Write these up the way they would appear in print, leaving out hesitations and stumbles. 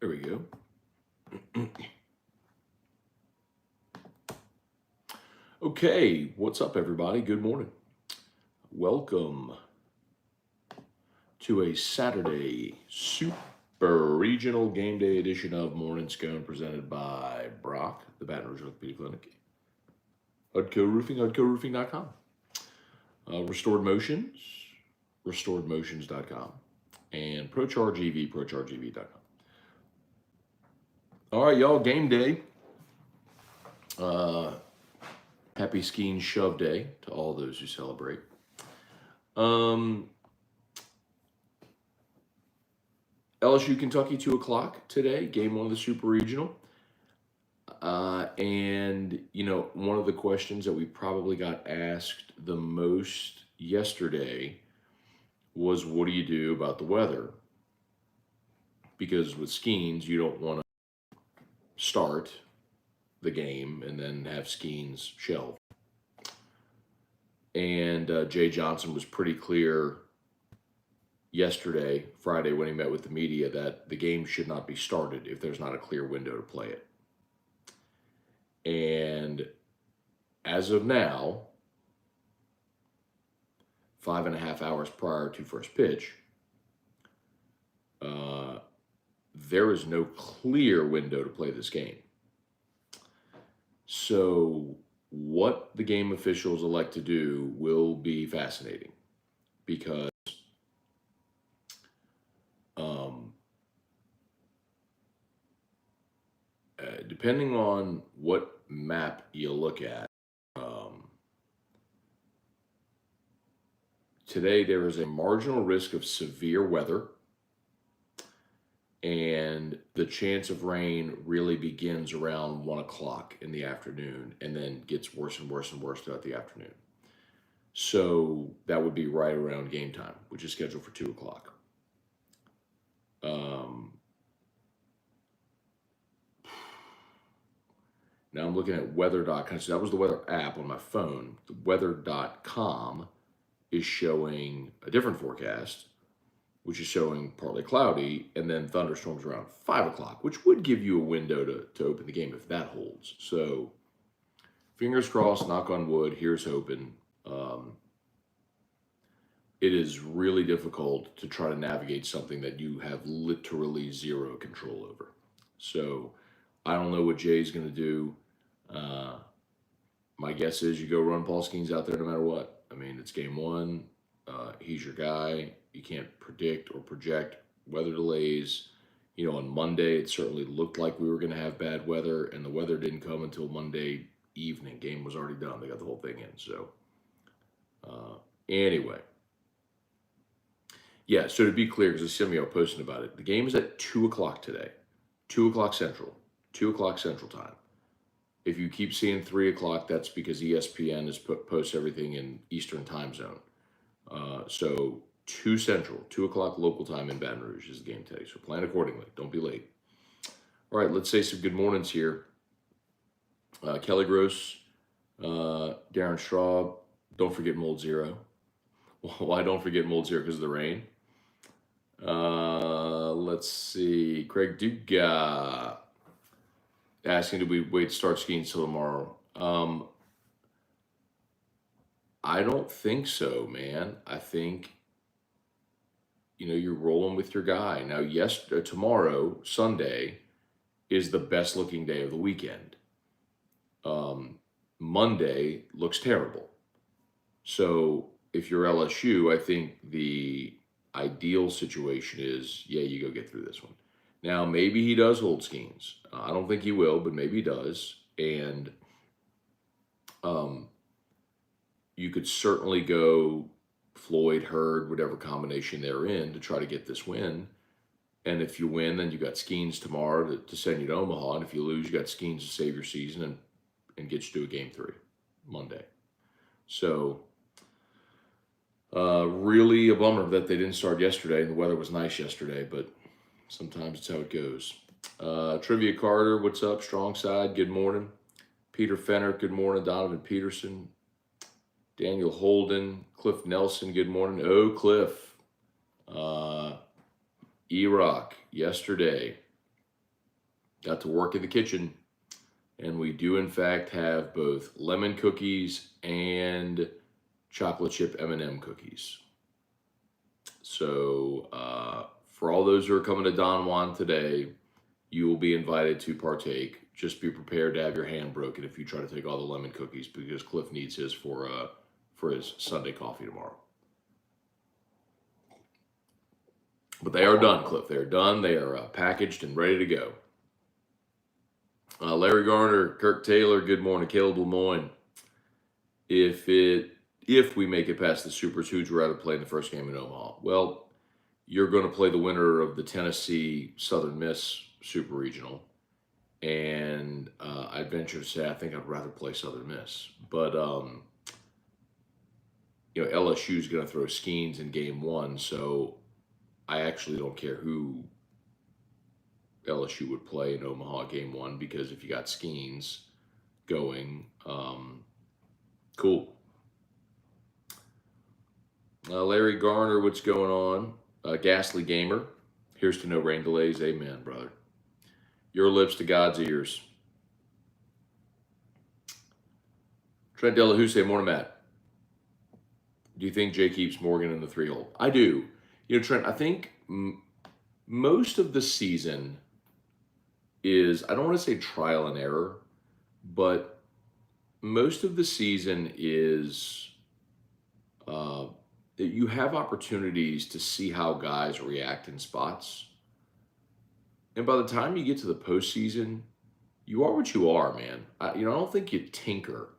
There we go. Okay, what's up, everybody? Good morning. Welcome to a Saturday super regional game day edition of Morning Scone presented by Brock, the Baton Rouge Orthopedic Clinic, Hudco Roofing, HudcoRoofing.com, Restored Motions, RestoredMotions.com, and ProCharge EV, ProChargeEV.com. All right, y'all, game day. Happy Skiing Shove Day to all those who celebrate. LSU, Kentucky, 2 o'clock today, game one of the Super Regional. And, you know, one of the questions that we probably got asked the most yesterday was, what do you do about the weather? Because with Skeens, you don't want to start the game and then have Skeens shelved. And Jay Johnson was pretty clear yesterday, Friday, when he met with the media, that the game should not be started if there's not a clear window to play it. And as of now, 5.5 hours prior to first pitch, there is no clear window to play this game. So what the game officials elect to do will be fascinating, because depending on what map you look at, today there is a marginal risk of severe weather, and the chance of rain really begins around 1 o'clock in the afternoon and then gets worse and worse and worse throughout the afternoon. So that would be right around game time, which is scheduled for 2 o'clock. Now I'm looking at weather.com. So that was the weather app on my phone. The weather.com is showing a different forecast, which is showing partly cloudy and then thunderstorms around 5 o'clock, which would give you a window to open the game if that holds. So fingers crossed, knock on wood, here's hoping. It is really difficult to try to navigate something that you have literally zero control over. So I don't know what Jay's going to do. My guess is you go run Paul Skeens out there no matter what. I mean, it's game one. He's your guy. You can't predict or project weather delays. You know, on Monday, it certainly looked like we were going to have bad weather, and the weather didn't come until Monday evening. Game was already done. They got the whole thing in. So anyway. Yeah, so to be clear, because some of you are posting about it, the game is at 2 o'clock today. 2 o'clock Central. 2 o'clock Central time. If you keep seeing 3 o'clock, that's because ESPN has posts everything in Eastern time zone. So 2 Central, 2 o'clock local time in Baton Rouge is the game today. So plan accordingly. Don't be late. All right, let's say some good mornings here. Kelly Gross, Darren Straub, don't forget Mold Zero. Why don't forget Mold Zero? Because of the rain. Let's see. Craig Duga asking, do we wait to start skiing till tomorrow? I don't think so, man. I think, you know, you're rolling with your guy. Now, tomorrow, Sunday, is the best looking day of the weekend. Monday looks terrible. So if you're LSU, I think the ideal situation is, yeah, you go get through this one. Now, maybe he does hold Skeens. I don't think he will, but maybe he does. And you could certainly go Floyd, Hurd, whatever combination they're in to try to get this win. And if you win, then you got Skeens tomorrow to send you to Omaha. And if you lose, you got Skeens to save your season and get you to a game 3 Monday. So really a bummer that they didn't start yesterday, and the weather was nice yesterday, but sometimes it's how it goes. Trivia Carter, what's up? Strong Side, good morning. Peter Fenner, good morning. Donovan Peterson. Daniel Holden. Cliff Nelson, good morning. Oh, Cliff. E-Rock, yesterday. got to work in the kitchen, and we do in fact have both lemon cookies and chocolate chip M&M cookies. So for all those who are coming to Don Juan today, you will be invited to partake. Just be prepared to have your hand broken if you try to take all the lemon cookies, because Cliff needs his for his Sunday coffee tomorrow. But they are done, Cliff. They are done. They are packaged and ready to go. Larry Garner, Kirk Taylor, good morning. Caleb Lemoyne. If we make it past the Supers, who'd you rather play in the first game in Omaha? Well, you're going to play the winner of the Tennessee Southern Miss Super Regional. And I'd venture to say I think I'd rather play Southern Miss. But, LSU is going to throw Skeens in game one, so I actually don't care who LSU would play in Omaha game one, because if you got Skeens going, cool. Larry Garner, what's going on? Ghastly Gamer, here's to no rain delays. Amen, brother. Your lips to God's ears. Trent Delahousse, morning, Matt. Do you think Jay keeps Morgan in the 3-hole? I do. Trent, I think most of the season is, I don't want to say trial and error, but most of the season is that you have opportunities to see how guys react in spots. And by the time you get to the postseason, you are what you are, man. I don't think you tinker.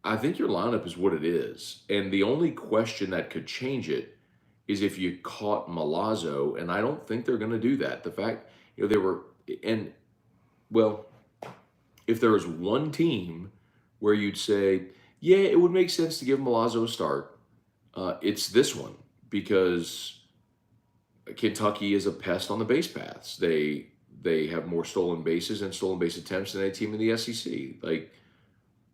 I think your lineup is what it is. And the only question that could change it is if you caught Milazzo, and I don't think they're going to do that. The fact, they were, and well, if there was one team where you'd say, yeah, it would make sense to give Milazzo a start, it's this one, because Kentucky is a pest on the base paths. They have more stolen bases and stolen base attempts than any team in the SEC. Like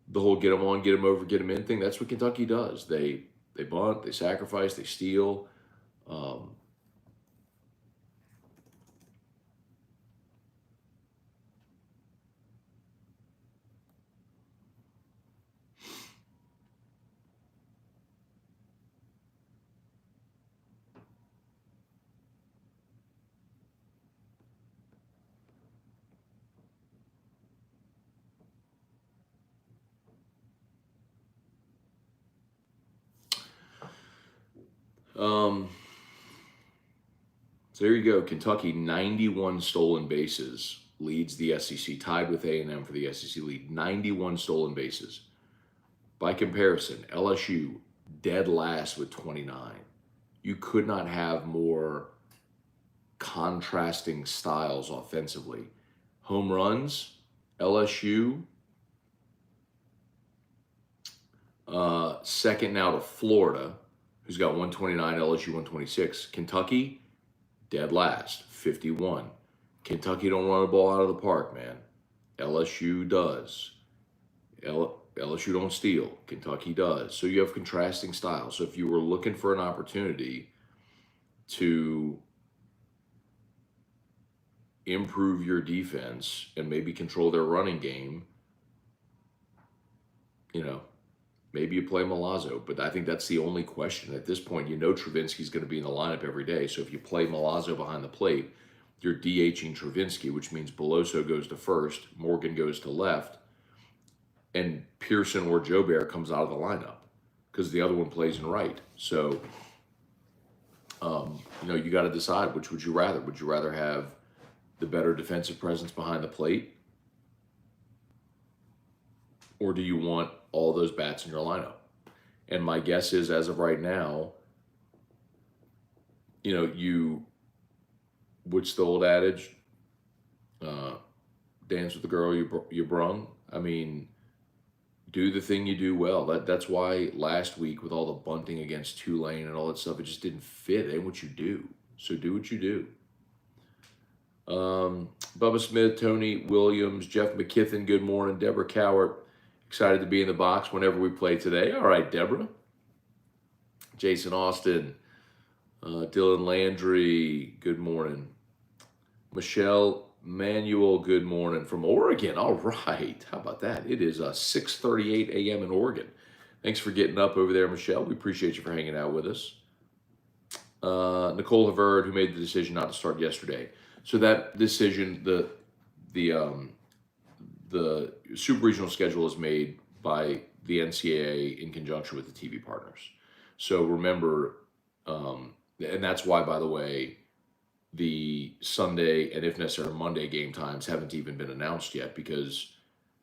the whole get them on, get them over, get them in thing. That's what Kentucky does. They bunt, they sacrifice, they steal. So there you go. Kentucky, 91 stolen bases, leads the SEC, tied with A&M for the SEC lead. 91 stolen bases. By comparison, LSU, dead last with 29. You could not have more contrasting styles offensively. Home runs, LSU, second now to Florida, who's got 129, LSU 126. Kentucky, dead last, 51. Kentucky don't run the ball out of the park, man. LSU does. LSU don't steal. Kentucky does. So you have contrasting styles. So if you were looking for an opportunity to improve your defense and maybe control their running game, maybe you play Milazzo. But I think that's the only question at this point. Travinsky's going to be in the lineup every day. So if you play Milazzo behind the plate, you're DHing Travinsky, which means Beloso goes to first, Morgan goes to left, and Pearson or Jobert comes out of the lineup because the other one plays in right. So, you got to decide, which would you rather? Would you rather have the better defensive presence behind the plate, or do you want all those bats in your lineup? And my guess is, as of right now, what's the old adage? Dance with the girl you brung. I mean, do the thing you do well. That's why last week with all the bunting against Tulane and all that stuff, it just didn't fit. It ain't what you do. So do what you do. Bubba Smith, Tony Williams, Jeff McKithen, good morning. Deborah Cowart, Excited to be in the box whenever we play today. All right, Deborah. Jason Austin. Dylan Landry, good morning. Michelle Manuel, good morning from Oregon. All right, how about that? It is 6:38 a.m. in Oregon. Thanks for getting up over there, Michelle. We appreciate you for hanging out with us. Nicole Havard, who made the decision not to start yesterday. So that decision, the Super Regional schedule is made by the NCAA in conjunction with the TV partners. So remember, and that's why, by the way, the Sunday and if necessary Monday game times haven't even been announced yet, because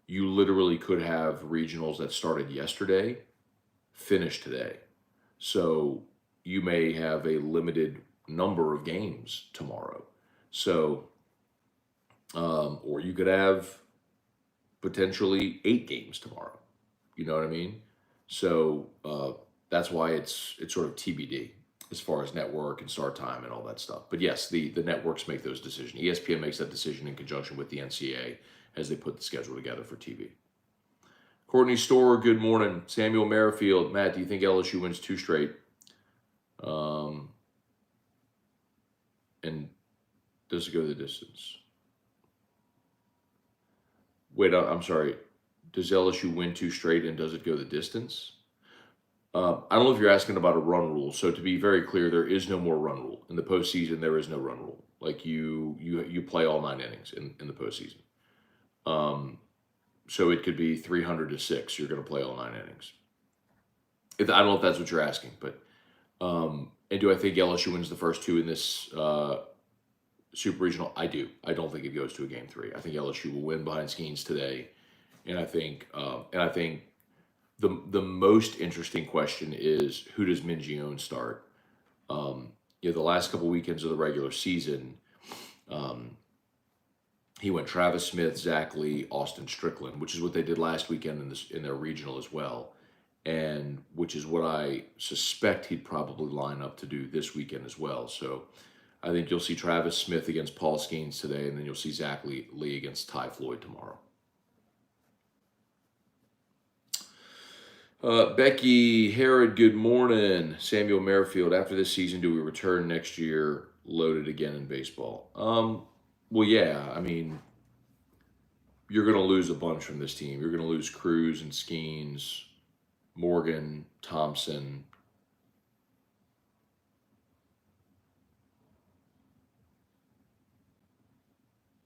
you literally could have regionals that started yesterday finish today. So you may have a limited number of games tomorrow. So, or you could have potentially 8 games tomorrow. You know what I mean? So that's why it's sort of TBD as far as network and start time and all that stuff. But yes, the networks make those decisions. ESPN makes that decision in conjunction with the NCAA as they put the schedule together for TV. Courtney Storer, good morning. Samuel Merrifield, Matt, do you think LSU wins 2 straight? And does it go the distance? Wait, I'm sorry. Does LSU win 2 straight and does it go the distance? I don't know if you're asking about a run rule. So to be very clear, there is no more run rule. In the postseason, there is no run rule. Like you play all 9 innings in the postseason. So it could be 300-6. You're going to play all 9 innings. I don't know if that's what you're asking, but and do I think LSU wins the first 2 in this Super Regional? I do. I don't think it goes to a game 3. I think LSU will win behind Skeens today, and I think the most interesting question is, who does Mingione start? The last couple weekends of the regular season, he went Travis Smith, Zach Lee, Austin Strickland, which is what they did last weekend in their regional as well, and which is what I suspect he'd probably line up to do this weekend as well. So I think you'll see Travis Smith against Paul Skeens today, and then you'll see Zach Lee against Ty Floyd tomorrow. Becky Herod, good morning. Samuel Merrifield, after this season, do we return next year loaded again in baseball? Well, yeah. I mean, you're going to lose a bunch from this team. You're going to lose Cruz and Skeens, Morgan, Thompson.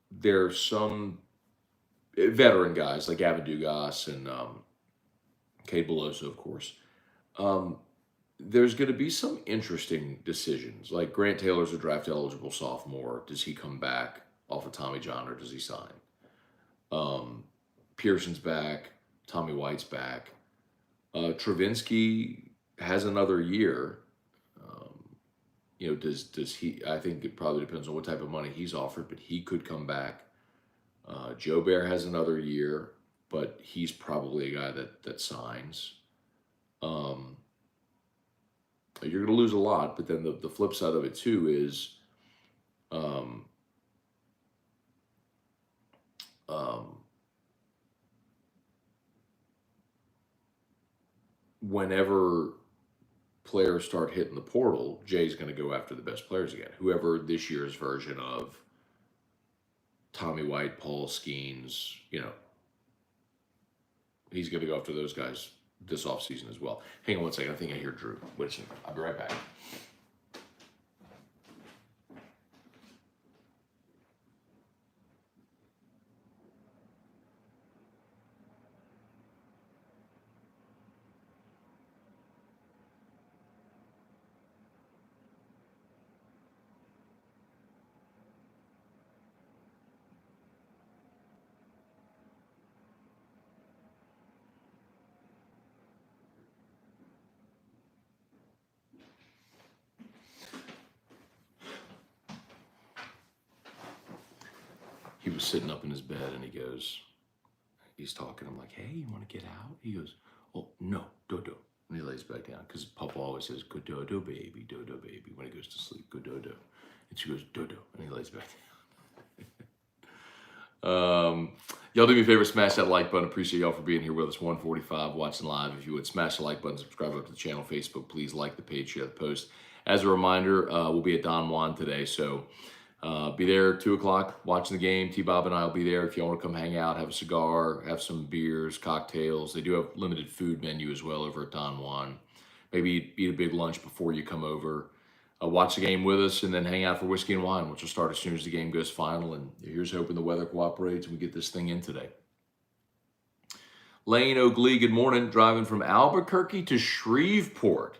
There's some veteran guys like Gavin Dugas and Cade Beloso, of course. There's going to be some interesting decisions. Like Grant Taylor's a draft eligible sophomore. Does he come back off of Tommy John or does he sign? Pearson's back. Tommy White's back. Travinsky has another year. Does he? I think it probably depends on what type of money he's offered, but he could come back. Joe Bear has another year, but he's probably a guy that signs. You're going to lose a lot, but then the flip side of it too is whenever players start hitting the portal, Jay's going to go after the best players again. Whoever this year's version of Tommy White, Paul Skeens, he's going to go after those guys this offseason as well. Hang on one second. I think I hear Drew. Wait a second. I'll be right back. He was sitting up in his bed and he's talking. I'm like, hey, you want to get out? He goes, oh, no, dodo. And he lays back down because Papa always says, good dodo, baby, when he goes to sleep, good dodo. And she goes, dodo. And he lays back down. Y'all do me a favor, smash that like button. Appreciate y'all for being here with us. 145 watching live. If you would smash the like button, subscribe up to the channel, Facebook, please like the page, share the post. As a reminder, we'll be at Don Juan today, so be there 2 o'clock watching the game. T-Bob and I will be there if you want to come hang out, have a cigar, have some beers, cocktails. They do have limited food menu as well over at Don Juan. Maybe eat a big lunch before you come over. Watch the game with us and then hang out for whiskey and wine, which will start as soon as the game goes final. And here's hoping the weather cooperates and we get this thing in today. Lane Oakley, good morning. Driving from Albuquerque to Shreveport.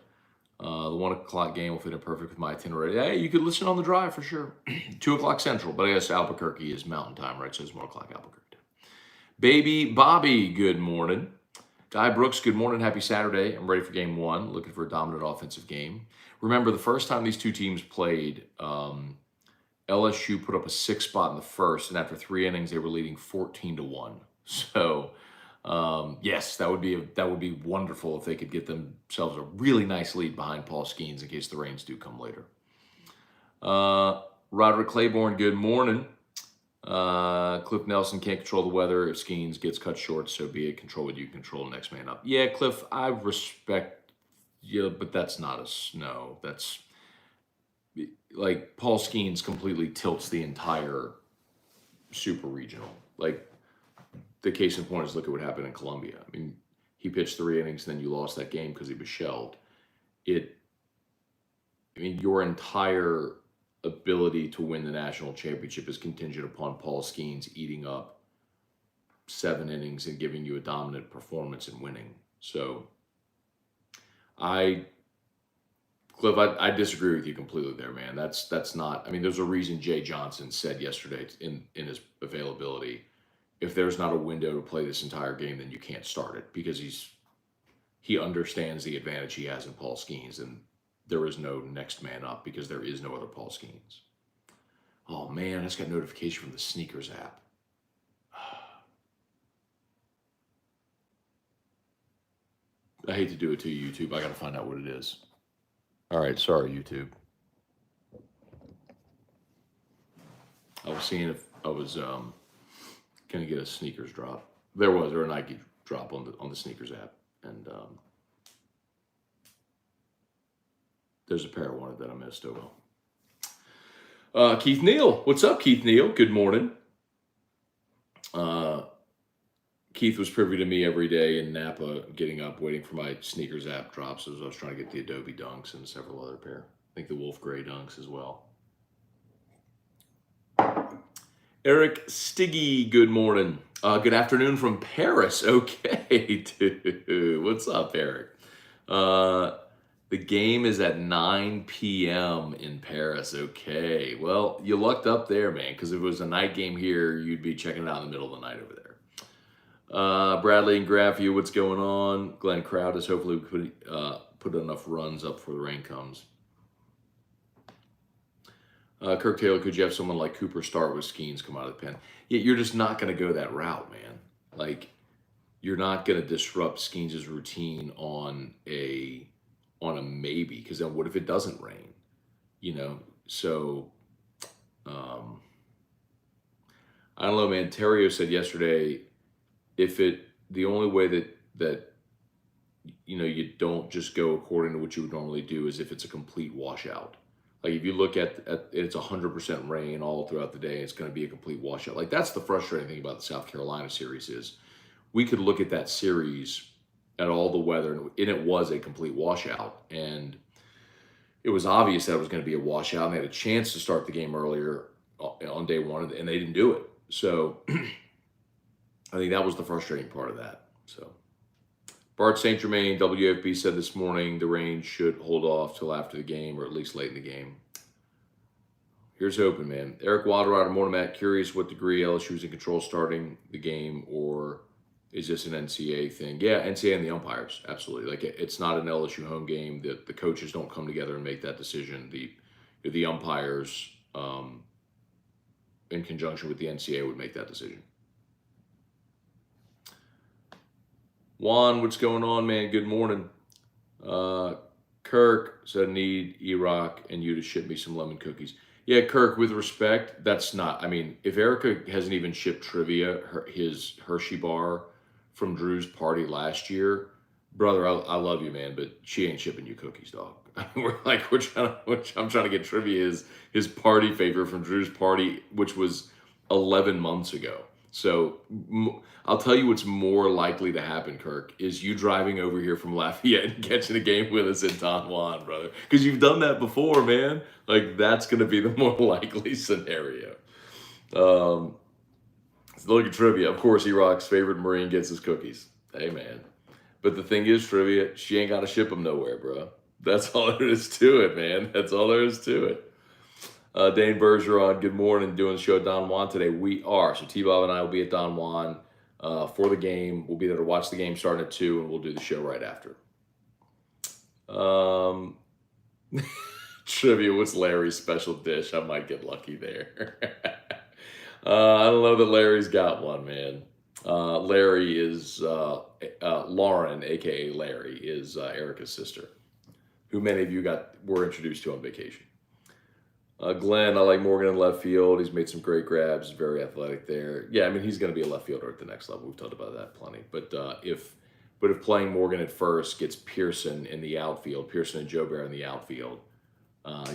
The 1 o'clock game will fit in perfect with my itinerary. Hey, you could listen on the drive for sure. 2 o'clock Central, but I guess Albuquerque is Mountain Time, right? So it's 1 o'clock Albuquerque. Baby Bobby, good morning. Guy Brooks, good morning. Happy Saturday. I'm ready for game one. Looking for a dominant offensive game. Remember, the first time these two teams played, LSU put up a 6 spot in the first, and after 3 innings, they were leading 14-1. So, yes, that would be wonderful if they could get themselves a really nice lead behind Paul Skeens in case the rains do come later. Roderick Claiborne, good morning. Cliff Nelson can't control the weather. If Skeens gets cut short, so be it. Control what you can control. Next man up. Yeah, Cliff, I respect you, but that's not a snow. That's like Paul Skeens completely tilts the entire super regional. Like the case in point is look at what happened in Columbia. I mean, he pitched 3 innings, and then you lost that game because he was shelled. Your entire ability to win the national championship is contingent upon Paul Skeens eating up 7 innings and giving you a dominant performance and winning. So Cliff, I disagree with you completely there, man. That's not, there's a reason Jay Johnson said yesterday in his availability, if there's not a window to play this entire game, then you can't start it, because he understands the advantage he has in Paul Skeens, and there is no next man up because there is no other Paul Skeens. Oh man, I just got notification from the Sneakers app. I hate to do it to you, YouTube. I got to find out what it is. All right, sorry, YouTube. I was seeing if I was going to get a Sneakers drop. There a Nike drop on the Sneakers app, and there's a pair I wanted that I missed. Oh well. Keith Neal, what's up, Keith Neal? Good morning. Keith was privy to me every day in Napa, getting up, waiting for my Sneakers app drops as I was trying to get the Adobe Dunks and several other pair. I think the Wolf Gray Dunks as well. Eric Stiggy, good morning. Good afternoon from Paris. Okay, dude. What's up, Eric? The game is at 9 p.m. in Paris. Okay. Well, you lucked up there, man, because if it was a night game here, you'd be checking it out in the middle of the night over there. Bradley and Graffy, what's going on? Glenn Crowd is hopefully put enough runs up before the rain comes. Kirk Taylor, could you have someone like Cooper start with Skeens come out of the pen? Yeah, you're just not going to go that route, man. Like, you're not going to disrupt Skeens' routine on a maybe, because then what if it doesn't rain? So I don't know, man. Terrio said yesterday, the only way that you don't just go according to what you would normally do is if it's a complete washout. Like if you look at it's 100% rain all throughout the day, it's going to be a complete washout. Like that's the frustrating thing about the South Carolina series is we could look at that series at all the weather, and it was a complete washout, and it was obvious that it was going to be a washout, and they had a chance to start the game earlier on day one, and they didn't do it. So I think that was the frustrating part of that. So Bart St. Germain, WFB said this morning the rain should hold off till after the game, or at least late in the game. Here's hoping, man. Eric Wilder out of Morning Matt, curious what degree LSU is in control starting the game, or is this an NCAA thing? Yeah, NCAA and the umpires, absolutely. Like it's not an LSU home game. The coaches don't come together and make that decision. The umpires, in conjunction with the NCAA, would make that decision. Juan, what's going on, man? Good morning. Kirk said, I need E-Rock and you to ship me some lemon cookies. Yeah, Kirk, with respect, that's not. I mean, if Erica hasn't even shipped trivia, his Hershey bar from Drew's party last year, brother, I love you, man, but she ain't shipping you cookies, dog. I'm trying to get trivia his party favor from Drew's party, which was 11 months ago. So I'll tell you what's more likely to happen, Kirk, is you driving over here from Lafayette and catching a game with us in Don Juan, brother. Because you've done that before, man. Like, that's going to be the more likely scenario. So look at trivia. Of course, E-Rock's favorite Marine gets his cookies. Hey, man. But the thing is, trivia, she ain't got to ship them nowhere, bro. That's all there is to it, man. That's all there is to it. Dane Bergeron, good morning. Doing the show at Don Juan today. We are. So T-Bob and I will be at Don Juan for the game. We'll be there to watch the game starting at 2, and we'll do the show right after. Trivia, what's Larry's special dish? I might get lucky there. I don't know that Larry's got one, man. Larry is Lauren, aka Larry, is Erica's sister, who many of you were introduced to on vacation. Glenn, I like Morgan in left field. He's made some great grabs. Very athletic there. Yeah, I mean, he's going to be a left fielder at the next level. We've talked about that plenty. But if playing Morgan at first gets Pearson in the outfield, Pearson and Joe Bear in the outfield,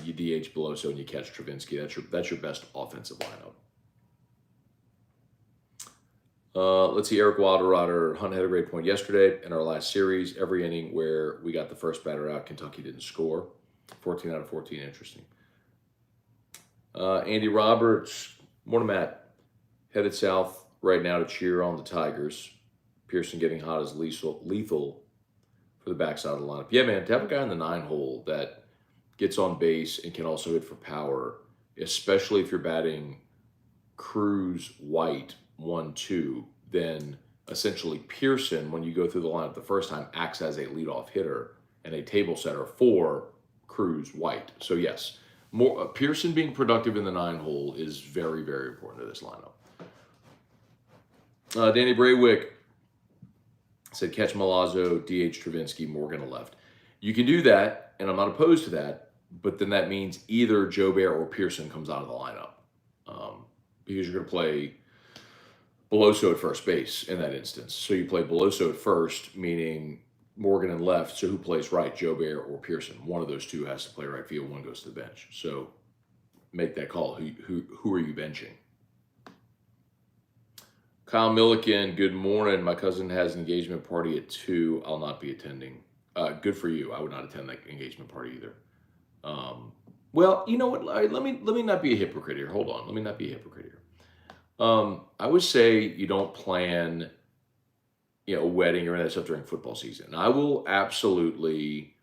you DH Beloso and you catch Travinski. That's your best offensive lineup. Let's see. Eric Wilderrotter, Hunt had a great point yesterday in our last series. Every inning where we got the first batter out, Kentucky didn't score. 14 out of 14. Interesting. Andy Roberts, morning, Matt. Headed south right now to cheer on the Tigers. Pearson getting hot as lethal for the backside of the lineup. Yeah, man, to have a guy in the 9-hole that gets on base and can also hit for power, especially if you're batting Cruz, White, 1-2, then essentially Pearson, when you go through the lineup the first time, acts as a leadoff hitter and a table setter for Cruz, White. So yes, Pearson being productive in the 9-hole is very, very important to this lineup. Danny Braywick said catch Milazzo, DH Travinski, Morgan to left. You can do that, and I'm not opposed to that, but then that means either Joe Bear or Pearson comes out of the lineup because you're going to play Beloso at first base in that instance. So you play Beloso at first, meaning Morgan in left. So who plays right, Joe Bear or Pearson? One of those two has to play right field. One goes to the bench. So make that call. Who are you benching? Kyle Milliken, good morning. My cousin has an engagement party at 2. I'll not be attending. Good for you. I would not attend that engagement party either. Well, you know what? Let me not be a hypocrite here. Hold on. Let me not be a hypocrite here. I would say you don't plan, a wedding or any of that stuff during football season. I will absolutely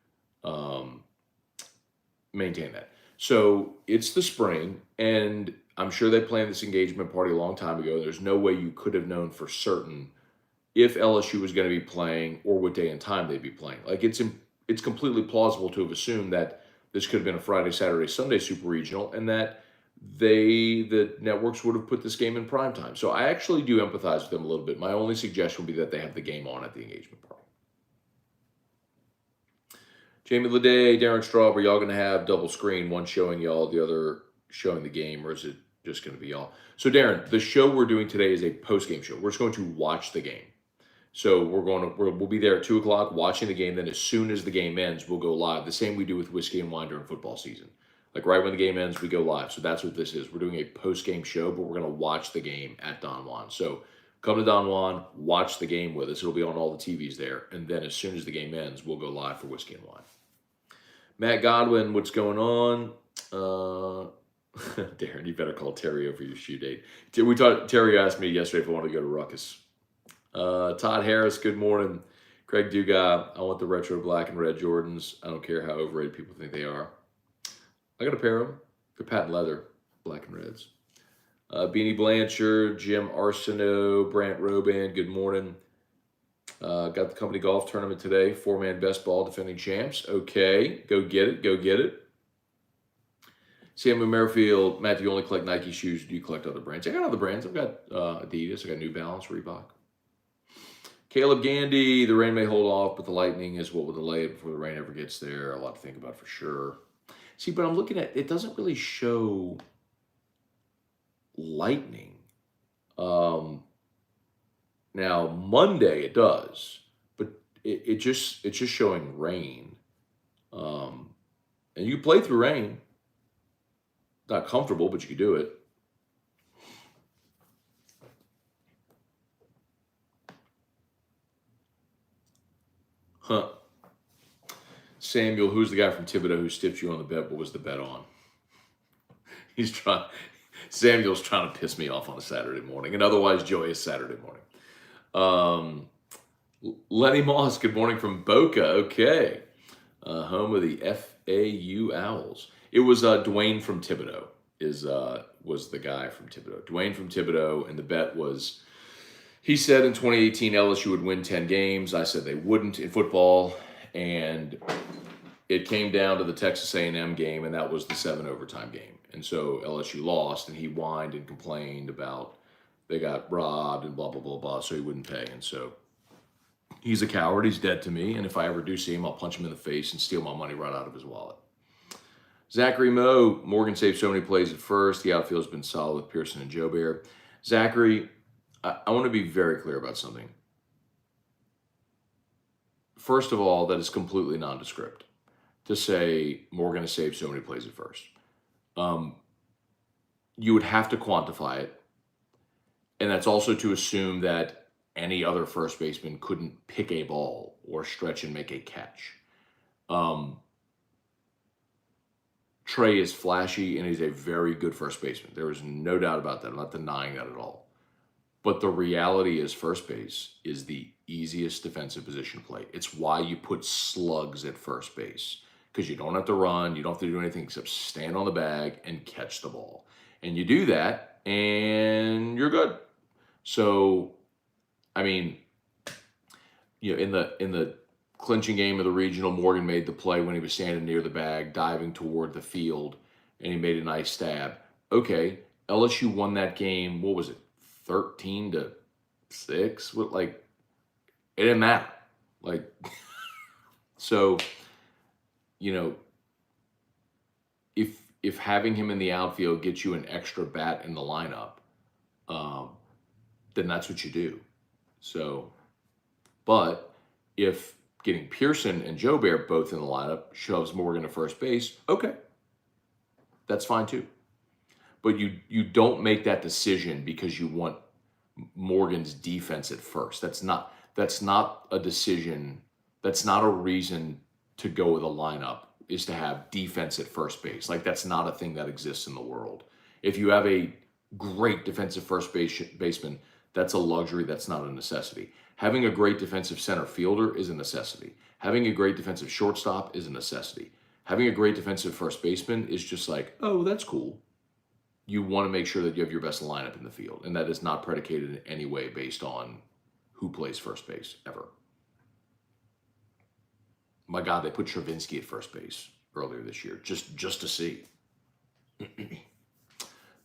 maintain that. So it's the spring, and I'm sure they planned this engagement party a long time ago. There's no way you could have known for certain if LSU was going to be playing or what day and time they'd be playing. Like it's completely plausible to have assumed that this could have been a Friday, Saturday, Sunday Super Regional, and that the networks would have put this game in prime time. So I actually do empathize with them a little bit. My only suggestion would be that they have the game on at the engagement party. Jamie Leday, Darren Straub, are y'all going to have double screen, one showing y'all, the other showing the game, or is it just going to be y'all? So Darren, the show we're doing today is a post-game show. We're just going to watch the game. So we'll be there at 2:00 watching the game. Then as soon as the game ends, we'll go live. The same we do with Whiskey and Wine during football season. Like right when the game ends, we go live. So that's what this is. We're doing a post-game show, but we're going to watch the game at Don Juan. So come to Don Juan, watch the game with us. It'll be on all the TVs there. And then as soon as the game ends, we'll go live for Whiskey and Wine. Matt Godwin, what's going on? Darren, you better call Terry over your shoe date. Terry asked me yesterday if I wanted to go to Ruckus. Todd Harris, good morning. Craig Dugas, I want the retro black and red Jordans. I don't care how overrated people think they are. I got a pair of them. They're patent leather, black and reds. Beanie Blanchard, Jim Arsenault, Brant Roban, good morning. Got the company golf tournament today. 4-man best ball defending champs. Okay, go get it. Samuel Merrifield, Matt, do you only collect Nike shoes? Do you collect other brands? I got other brands. I've got Adidas. I got New Balance, Reebok. Caleb Gandy, the rain may hold off, but the lightning is what will delay it before the rain ever gets there. A lot to think about for sure. See, but I'm looking at it doesn't really show lightning. Um, Now Monday it does, but it's just showing rain. Um, and you play through rain. Not comfortable, but you can do it. Huh. Samuel, who's the guy from Thibodeau who stiffed you on the bet? What was the bet on? He's trying. Samuel's trying to piss me off on a Saturday morning, and otherwise joyous Saturday morning. Lenny Moss, good morning from Boca. Okay, home of the FAU Owls. It was Dwayne from Thibodeau. Was the guy from Thibodeau? Dwayne from Thibodeau, and the bet was. He said in 2018 LSU would win 10 games. I said they wouldn't in football, and it came down to the Texas A&M game, and that was the 7 overtime game. And so LSU lost, and he whined and complained about they got robbed and blah, blah, blah, blah, so he wouldn't pay. And so he's a coward. He's dead to me, and if I ever do see him, I'll punch him in the face and steal my money right out of his wallet. Zachary Moe, Morgan saved so many plays at first. The outfield's been solid with Pearson and Joubert. Zachary, I want to be very clear about something. First of all, that is completely nondescript to say Morgan has saved so many plays at first. You would have to quantify it. And that's also to assume that any other first baseman couldn't pick a ball or stretch and make a catch. Trey is flashy and he's a very good first baseman. There is no doubt about that. I'm not denying that at all. But the reality is first base is the easiest defensive position to play. It's why you put slugs at first base, because you don't have to run, you don't have to do anything except stand on the bag and catch the ball. And you do that and you're good. So, I mean, you know, in the clinching game of the regional, Morgan made the play when he was standing near the bag, diving toward the field, and he made a nice stab. Okay, LSU won that game. What was it? 13-6. What, like, it didn't matter. Like, so, you know, if having him in the outfield gets you an extra bat in the lineup, then that's what you do. So, but if getting Pearson and Joubert both in the lineup shoves Morgan to first base, okay, that's fine too. But you don't make that decision because you want Morgan's defense at first. That's not a decision. That's not a reason to go with a lineup, is to have defense at first base. Like, that's not a thing that exists in the world. If you have a great defensive first baseman, that's a luxury. That's not a necessity. Having a great defensive center fielder is a necessity. Having a great defensive shortstop is a necessity. Having a great defensive first baseman is just like, oh, that's cool. You want to make sure that you have your best lineup in the field, and that is not predicated in any way based on who plays first base ever. My God, they put Travinsky at first base earlier this year just to see.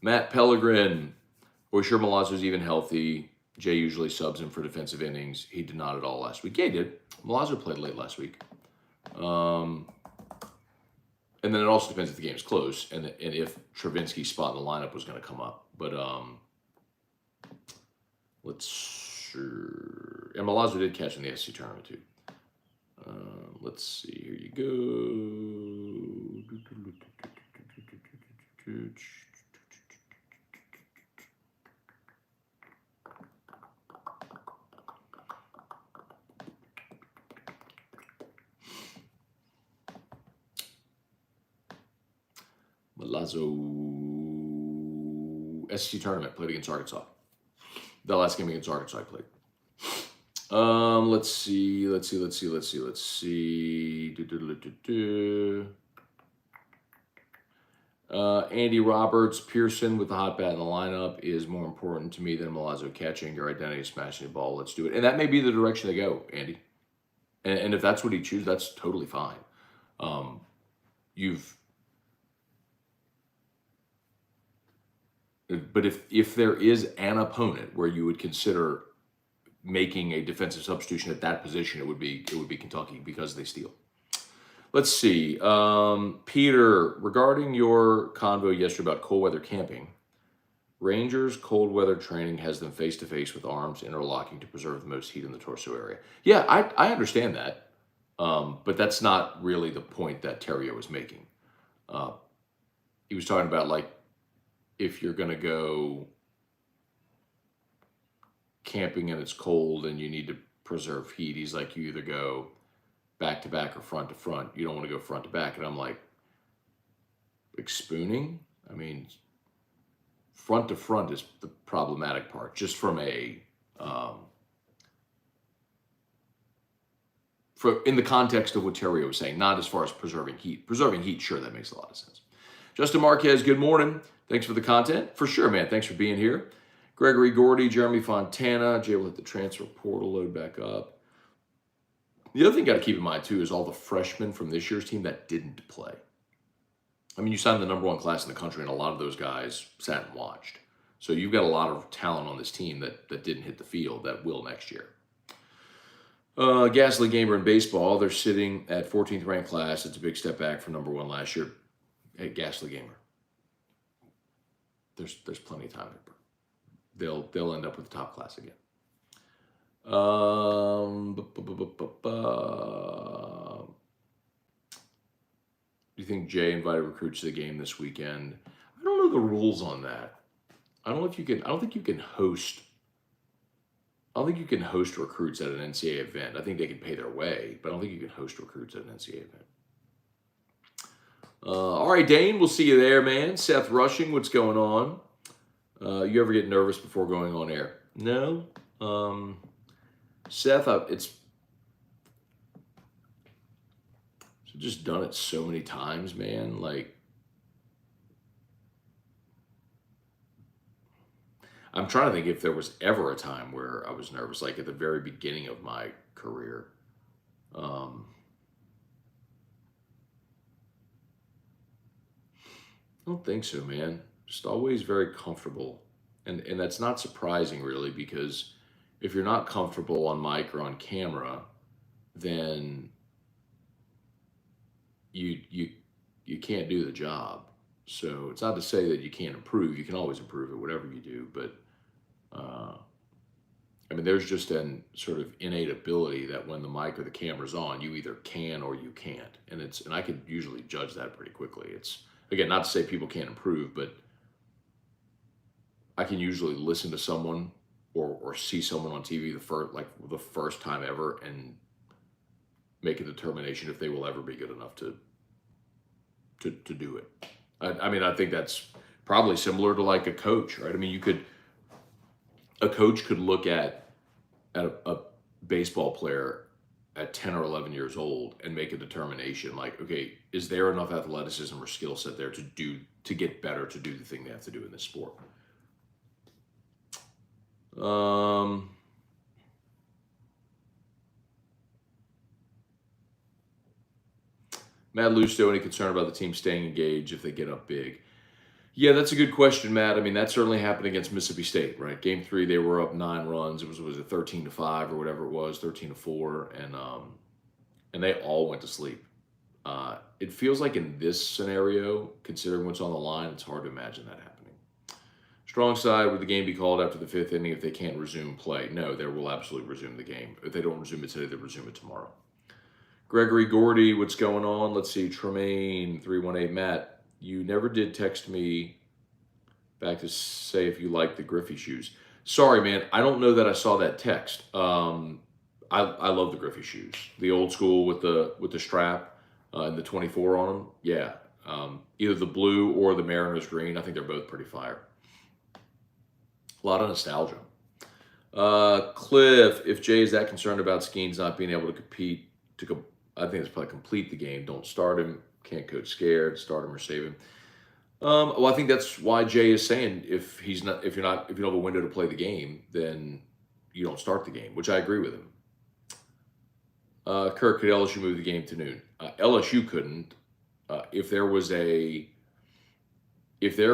Matt Pellegrin, are we sure Milazzo's even healthy? Jay usually subs him for defensive innings. He did not at all last week. Yeah, he did. Milazzo played late last week. And then it also depends if the game's close and if Travinsky's spot in the lineup was going to come up. But and Milazzo did catch in the SC tournament too. Let's see. Here you go. Milazzo, SEC tournament, played against Arkansas. The last game against Arkansas I played. Let's see. Andy Roberts, Pearson with the hot bat in the lineup is more important to me than Milazzo catching. Your identity is smashing the ball. Let's do it. And that may be the direction they go, Andy. And if that's what he chooses, that's totally fine. But if there is an opponent where you would consider making a defensive substitution at that position, it would be Kentucky because they steal. Let's see. Peter, regarding your convo yesterday about cold weather camping, Rangers cold weather training has them face to face with arms interlocking to preserve the most heat in the torso area. Yeah, I understand that. But that's not really the point that Terrio was making. Uh, he was talking about, like, if you're going to go camping and it's cold and you need to preserve heat, he's like, you either go back to back or front to front. You don't want to go front to back. And I'm like spooning? I mean, front to front is the problematic part, just from in the context of what Terrio was saying, not as far as preserving heat. Preserving heat, sure, that makes a lot of sense. Justin Marquez, good morning. Thanks for the content. For sure, man. Thanks for being here. Gregory Gordy, Jeremy Fontana, Jay will let the transfer portal load back up. The other thing you got to keep in mind, too, is all the freshmen from this year's team that didn't play. I mean, you signed the number one class in the country, and a lot of those guys sat and watched. So you've got a lot of talent on this team that didn't hit the field that will next year. Gasly Gamer in baseball, they're sitting at 14th ranked class. It's a big step back from number one last year. Hey, Gasly Gamer, there's plenty of time there. They'll end up with the top class again. Do you think Jay invited recruits to the game this weekend? I don't know the rules on that. I don't think you can host recruits at an NCAA event. I think they can pay their way, but I don't think you can host recruits at an NCAA event. All right, Dane, we'll see you there, man. Seth Rushing, what's going on? You ever get nervous before going on air? No. Seth, it's just done it so many times, man. Like, I'm trying to think if there was ever a time where I was nervous, like at the very beginning of my career. I don't think so, man. Just always very comfortable. And that's not surprising, really, because if you're not comfortable on mic or on camera, then you can't do the job. So it's not to say that you can't improve. You can always improve at whatever you do. But, I mean, there's just an sort of innate ability that when the mic or the camera's on, you either can or you can't. And I can usually judge that pretty quickly. It's, again, not to say people can't improve, but I can usually listen to someone or see someone on TV the first time ever and make a determination if they will ever be good enough to do it. I mean, I think that's probably similar to like a coach, right? I mean, a coach could look at a baseball player at 10 or 11 years old and make a determination like, okay, is there enough athleticism or skill set there to get better, to do the thing they have to do in this sport? Matt Lusto, any concern about the team staying engaged if they get up big? Yeah, that's a good question, Matt. I mean, that certainly happened against Mississippi State, right? Game 3, they were up 9 runs. It was it 13-5 or whatever it was, 13-4, and they all went to sleep. It feels like in this scenario, considering what's on the line, it's hard to imagine that happening. Strong side, would the game be called after the 5th inning if they can't resume play? No, they will absolutely resume the game. If they don't resume it today, they'll resume it tomorrow. Gregory Gordy, what's going on? Let's see. Tremaine, 318. Matt, you never did text me back to say if you like the Griffey shoes. Sorry, man. I don't know that I saw that text. I love the Griffey shoes. The old school with the strap and the 24 on them. Yeah. Either the blue or the Mariners green. I think they're both pretty fire. A lot of nostalgia. Cliff, if Jay is that concerned about Skeens not being able to compete, I think it's probably complete the game. Don't start him. Can't coach scared. Start him or save him. Well, I think that's why Jay is saying if you don't have a window to play the game, then you don't start the game, which I agree with him. Kirk, could LSU move the game to noon? LSU couldn't. If there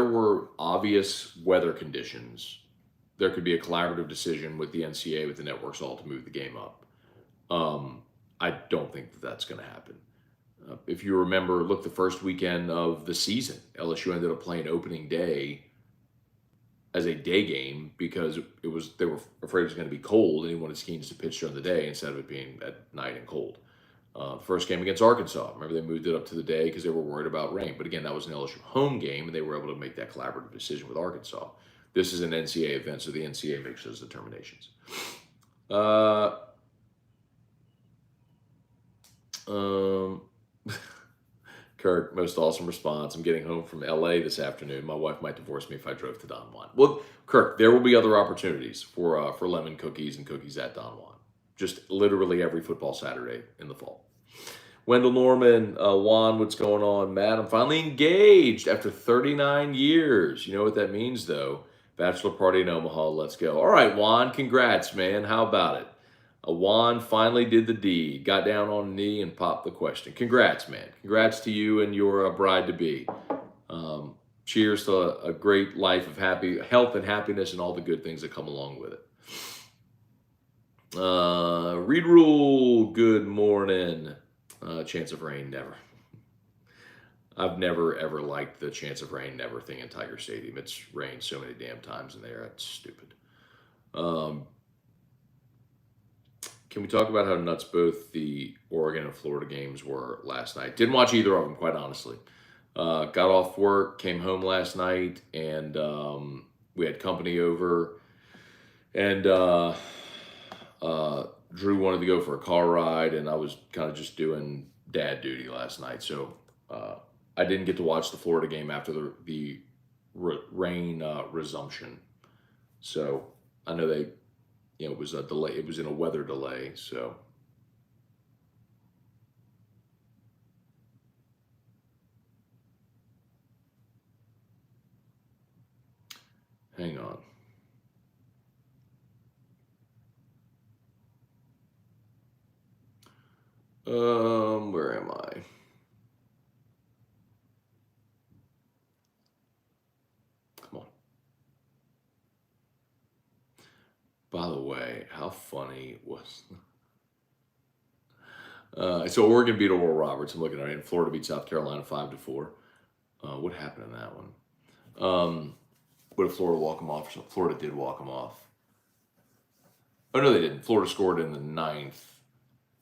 were obvious weather conditions, there could be a collaborative decision with the NCAA, with the networks all to move the game up. I don't think that's going to happen. If you remember, look, the first weekend of the season, LSU ended up playing opening day as a day game because they were afraid it was going to be cold and he wanted Skeens to pitch during the day instead of it being at night and cold. First game against Arkansas, remember they moved it up to the day because they were worried about rain. But again, that was an LSU home game and they were able to make that collaborative decision with Arkansas. This is an NCAA event, so the NCAA makes those determinations. Kirk, most awesome response. I'm getting home from LA this afternoon. My wife might divorce me if I drove to Don Juan. Well, Kirk, there will be other opportunities for lemon cookies and cookies at Don Juan. Just literally every football Saturday in the fall. Wendell Norman, Juan, what's going on? Matt, I'm finally engaged after 39 years. You know what that means, though? Bachelor party in Omaha. Let's go. All right, Juan, congrats, man. How about it? Juan finally did the deed, got down on a knee and popped the question. Congrats, man. Congrats to you and your bride-to-be. Cheers to a great life of health and happiness and all the good things that come along with it. Reed Rule, good morning. Chance of rain, never. I've never, ever liked the chance of rain, never thing in Tiger Stadium. It's rained so many damn times in there. That's stupid. Can we talk about how nuts both the Oregon and Florida games were last night? Didn't watch either of them, quite honestly. Got off work, came home last night, and we had company over. And Drew wanted to go for a car ride, and I was kind of just doing dad duty last night. So I didn't get to watch the Florida game after the rain resumption. So I know it was a delay. It was in a weather delay. So hang on. Where am I? Come on. By the way, how funny was... so Oregon beat Oral Roberts. I'm looking at it. And Florida beat South Carolina 5-4. What happened in that one? What if Florida walk them off? Florida did walk them off. Oh, no, they didn't. Florida scored in the 9th.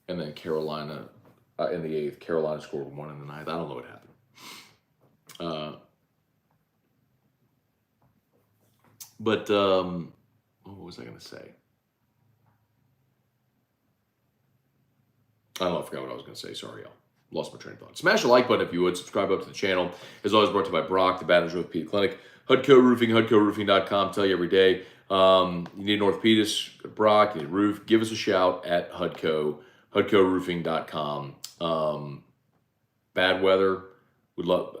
And then Carolina, in the 8th, Carolina scored 1 in the 9th. I don't know what happened. What was I going to say? I don't know. I forgot what I was going to say. Sorry, y'all. Lost my train of thought. Smash the like button if you would. Subscribe up to the channel. As always, brought to you by Brock, the Baton Rouge Orthopedic Clinic. Hudco Roofing, HudcoRoofing.com. Tell you every day. You need an orthopedist, Brock, you need a roof. Give us a shout at Hudco, HudcoRoofing.com. Bad weather. Would love.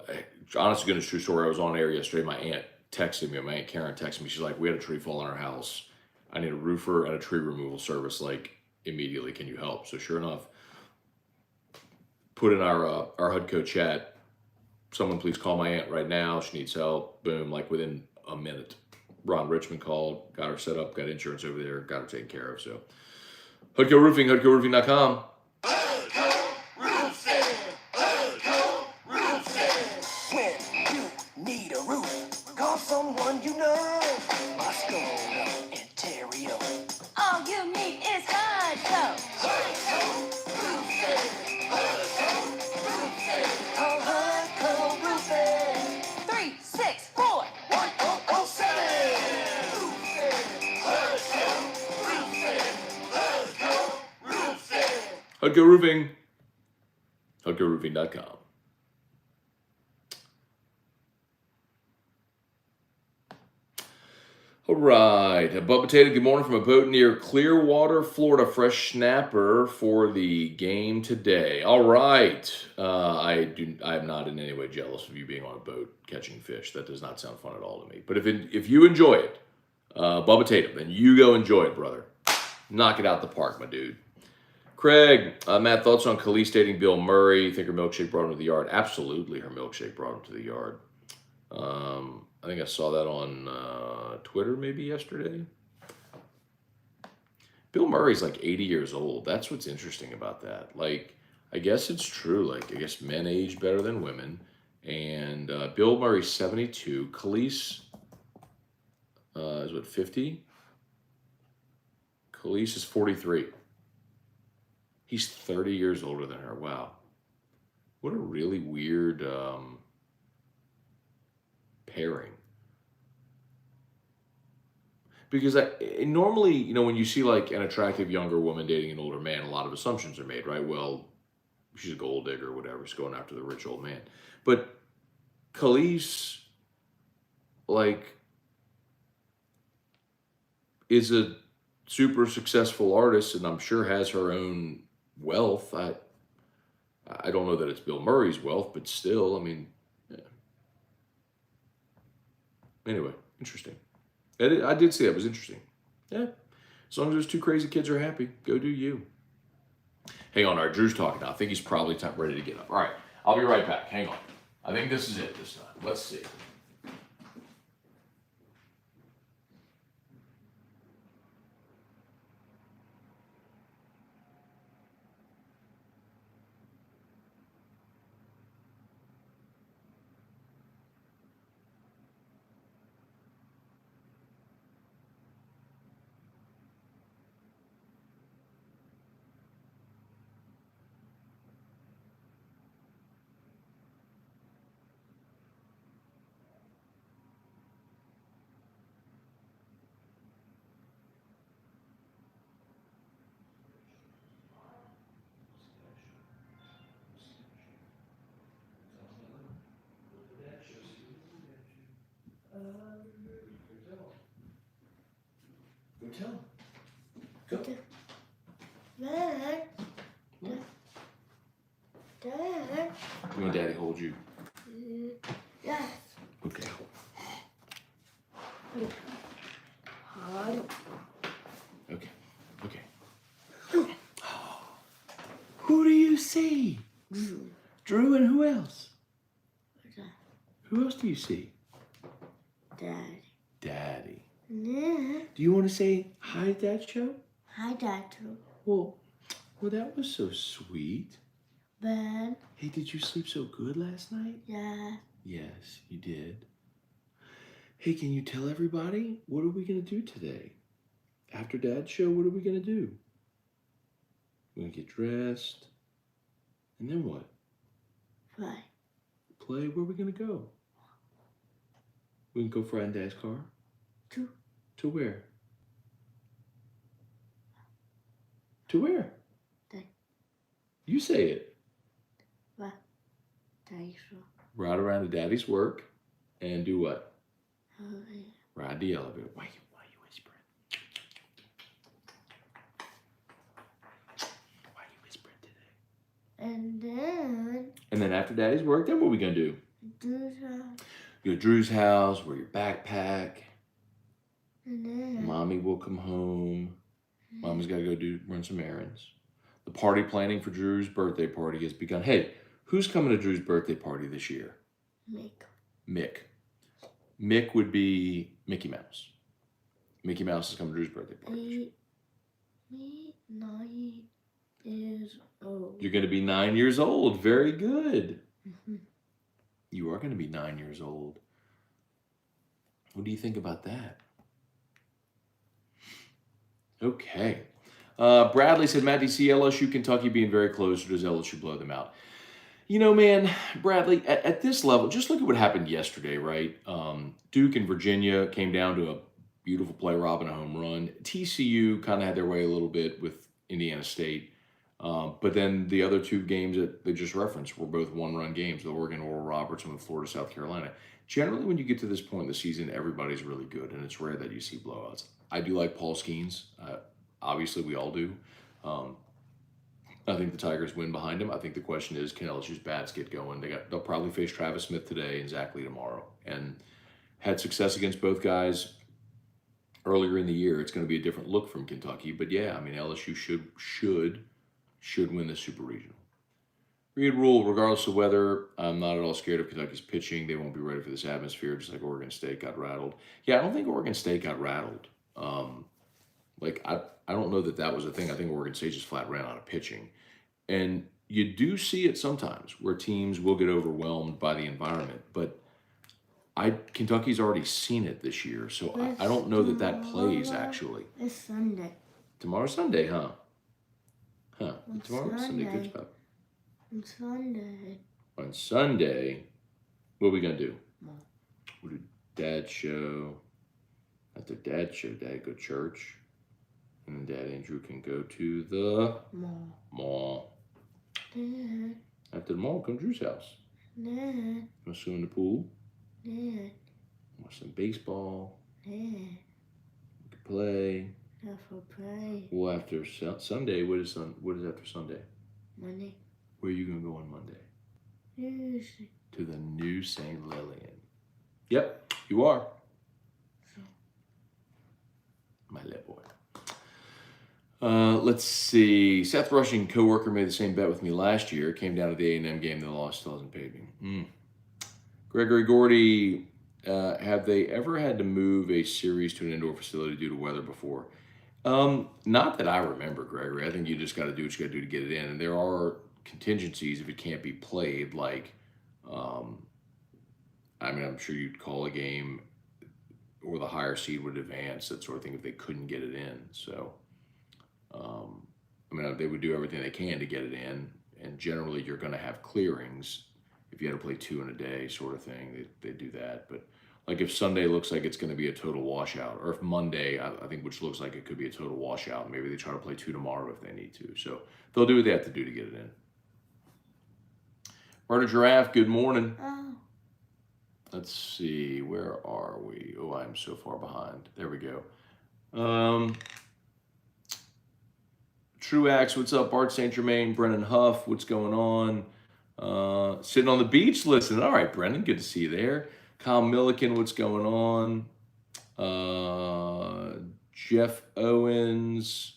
Honestly, goodness, true story. I was on air yesterday. My aunt texted me. My aunt Karen texted me. She's like, "We had a tree fall in our house. I need a roofer and a tree removal service like immediately. Can you help?" So sure enough, put in our Hudco chat. Someone please call my aunt right now. She needs help. Boom, like within a minute. Ron Richmond called, got her set up, got insurance over there, got her taken care of. So, Hudco Roofing, HudcoRoofing.com. Hudco Roofing, Hudco Roofing. When you need a roof, call someone you know. Scone, Ontario. All you need is Hudco. Hudco Roofing, Hudco Roofing. Call Hudco Roofing. 364-1007. Hudco Roofing, HudcoRoofing.com. All right, Bubba Tatum, good morning from a boat near Clearwater, Florida. Fresh snapper for the game today. All right, I am not in any way jealous of you being on a boat catching fish. That does not sound fun at all to me. But if you enjoy it, Bubba Tatum, then you go enjoy it, brother. Knock it out the park, my dude. Craig, Matt, thoughts on Khalees dating Bill Murray? You think her milkshake brought him to the yard? Absolutely, her milkshake brought him to the yard. I think I saw that on Twitter maybe yesterday. Bill Murray's like 80 years old. That's what's interesting about that. Like, I guess it's true. Like, I guess men age better than women. And Bill Murray's 72. Khalees is what, 50? Khalees is 43. He's 30 years older than her. Wow. What a really weird pairing. Because normally, you know, when you see like an attractive younger woman dating an older man, a lot of assumptions are made, right? Well, she's a gold digger or whatever. She's going after the rich old man. But Khalees, like, is a super successful artist, and I'm sure has her own wealth. I don't know that it's Bill Murray's wealth, but still, I mean, yeah. Anyway, interesting. I did see that. It was interesting. Yeah. As long as those two crazy kids are happy, go do you. Hang on, all right, Drew's talking now. I think he's probably ready to get up. All right, I'll be right back. Hang on. I think this is it this time. Let's see. Go tell him. Go. Dad. Dad. You want Daddy hold you? Yes. Okay. Hard. Okay. Okay. Who do you see? Drew and who else? Who else do you see? Dad. Daddy. Yeah. Do you want to say hi to Dad show? Hi, Dad. Too. Well, that was so sweet. Ben. Hey, did you sleep so good last night? Yeah. Yes, you did. Hey, can you tell everybody what are we gonna do today? After Dad's show, what are we gonna do? We're gonna get dressed. And then what? Play. Play? Where are we gonna go? We can go fly in Dad's car? To where? To where? Dad. You say it. What? Daddy's Ride around to Daddy's work and do what? okay. Ride the elevator. Why you whispering? Why you whispering today? And then after Daddy's work, then what are we gonna do? Do some. Go to Drew's house, wear your backpack. And then. Mommy will come home. Mommy's got to go run some errands. The party planning for Drew's birthday party has begun. Hey, who's coming to Drew's birthday party this year? Mick. Mick would be Mickey Mouse. Mickey Mouse is coming to Drew's birthday party. 9 years old. You're going to be 9 years old. Very good. You are going to be 9 years old. What do you think about that? Okay. Bradley said, Matt, do you see LSU, Kentucky being very close, or does LSU blow them out? You know, man, Bradley, at this level, just look at what happened yesterday, right? Duke and Virginia came down to a beautiful play, robbing a home run. TCU kind of had their way a little bit with Indiana State. But then the other two games that they just referenced were both one-run games, the Oregon Oral Roberts and the Florida South Carolina. Generally, when you get to this point in the season, everybody's really good, and it's rare that you see blowouts. I do like Paul Skeens. Obviously, we all do. I think the Tigers win behind him. I think the question is, can LSU's bats get going? They'll probably face Travis Smith today and Zach Lee tomorrow. And had success against both guys earlier in the year. It's going to be a different look from Kentucky. But yeah, I mean, LSU should win the Super Regional. Read rule, regardless of weather, I'm not at all scared of Kentucky's pitching. They won't be ready for this atmosphere, just like Oregon State got rattled. Yeah, I don't think Oregon State got rattled. I don't know that was a thing. I think Oregon State just flat ran out of pitching. And you do see it sometimes where teams will get overwhelmed by the environment, but Kentucky's already seen it this year, so I don't know that plays actually. It's Sunday. Tomorrow's Sunday, huh? Huh? Tomorrow's Sunday. Sunday. Good job. On Sunday. On Sunday, what are we gonna do? Mall. What did Dad show? After Dad show, Dad go church, and then Dad Andrew can go to the mall. Dad. After the mall, come Drew's house. Dad. Go swim in the pool. Dad. Watch some baseball. Dad. We can play. Have a play. Well, after Sunday, what is after Sunday? Monday. Where are you gonna go on Monday? Tuesday. To the new St. Lillian. Yep, you are. My little boy. Let's see. Seth Rushing, coworker, made the same bet with me last year. Came down to the A&M game. They lost. Still hasn't paid me. Gregory Gordy, have they ever had to move a series to an indoor facility due to weather before? Not that I remember, Gregory. I think you just got to do what you got to do to get it in. And there are contingencies if it can't be played. Like, I'm sure you'd call a game, or the higher seed would advance, that sort of thing, if they couldn't get it in. So, they would do everything they can to get it in. And generally, you're going to have clearings. If you had to play 2 in a day, sort of thing, they do that. But like if Sunday looks like it's going to be a total washout, or if Monday, I think, which looks like it could be a total washout, maybe they try to play 2 tomorrow if they need to. So they'll do what they have to do to get it in. Murder Giraffe, good morning. Oh. Let's see, where are we? Oh, I'm so far behind. There we go. Truax, what's up? Bart St. Germain, Brennan Huff, what's going on? Sitting on the beach listening. All right, Brennan, good to see you there. Kyle Milliken, what's going on? Jeff Owens,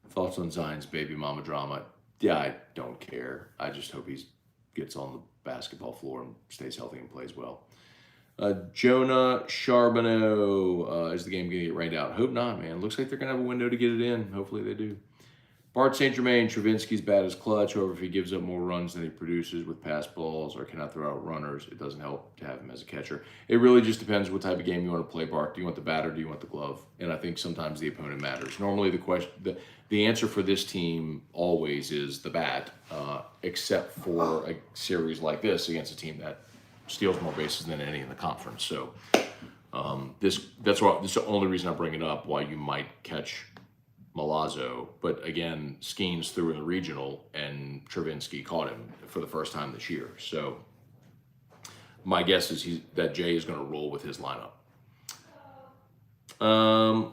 thoughts on Zion's baby mama drama? Yeah, I don't care. I just hope he gets on the basketball floor and stays healthy and plays well. Jonah Charbonneau, is the game going to get rained out? Hope not, man. Looks like they're going to have a window to get it in. Hopefully they do. Bart St. Germain, Travinsky's bad as clutch. However, if he gives up more runs than he produces with pass balls or cannot throw out runners, it doesn't help to have him as a catcher. It really just depends what type of game you want to play, Bart. Do you want the bat or do you want the glove? And I think sometimes the opponent matters. Normally the answer for this team always is the bat, except for a series like this against a team that steals more bases than any in the conference. So this is the only reason I bring it up, why you might catch Milazzo, but again, Skeens threw in the regional and Travinsky caught him for the first time this year. So my guess is that Jay is going to roll with his lineup.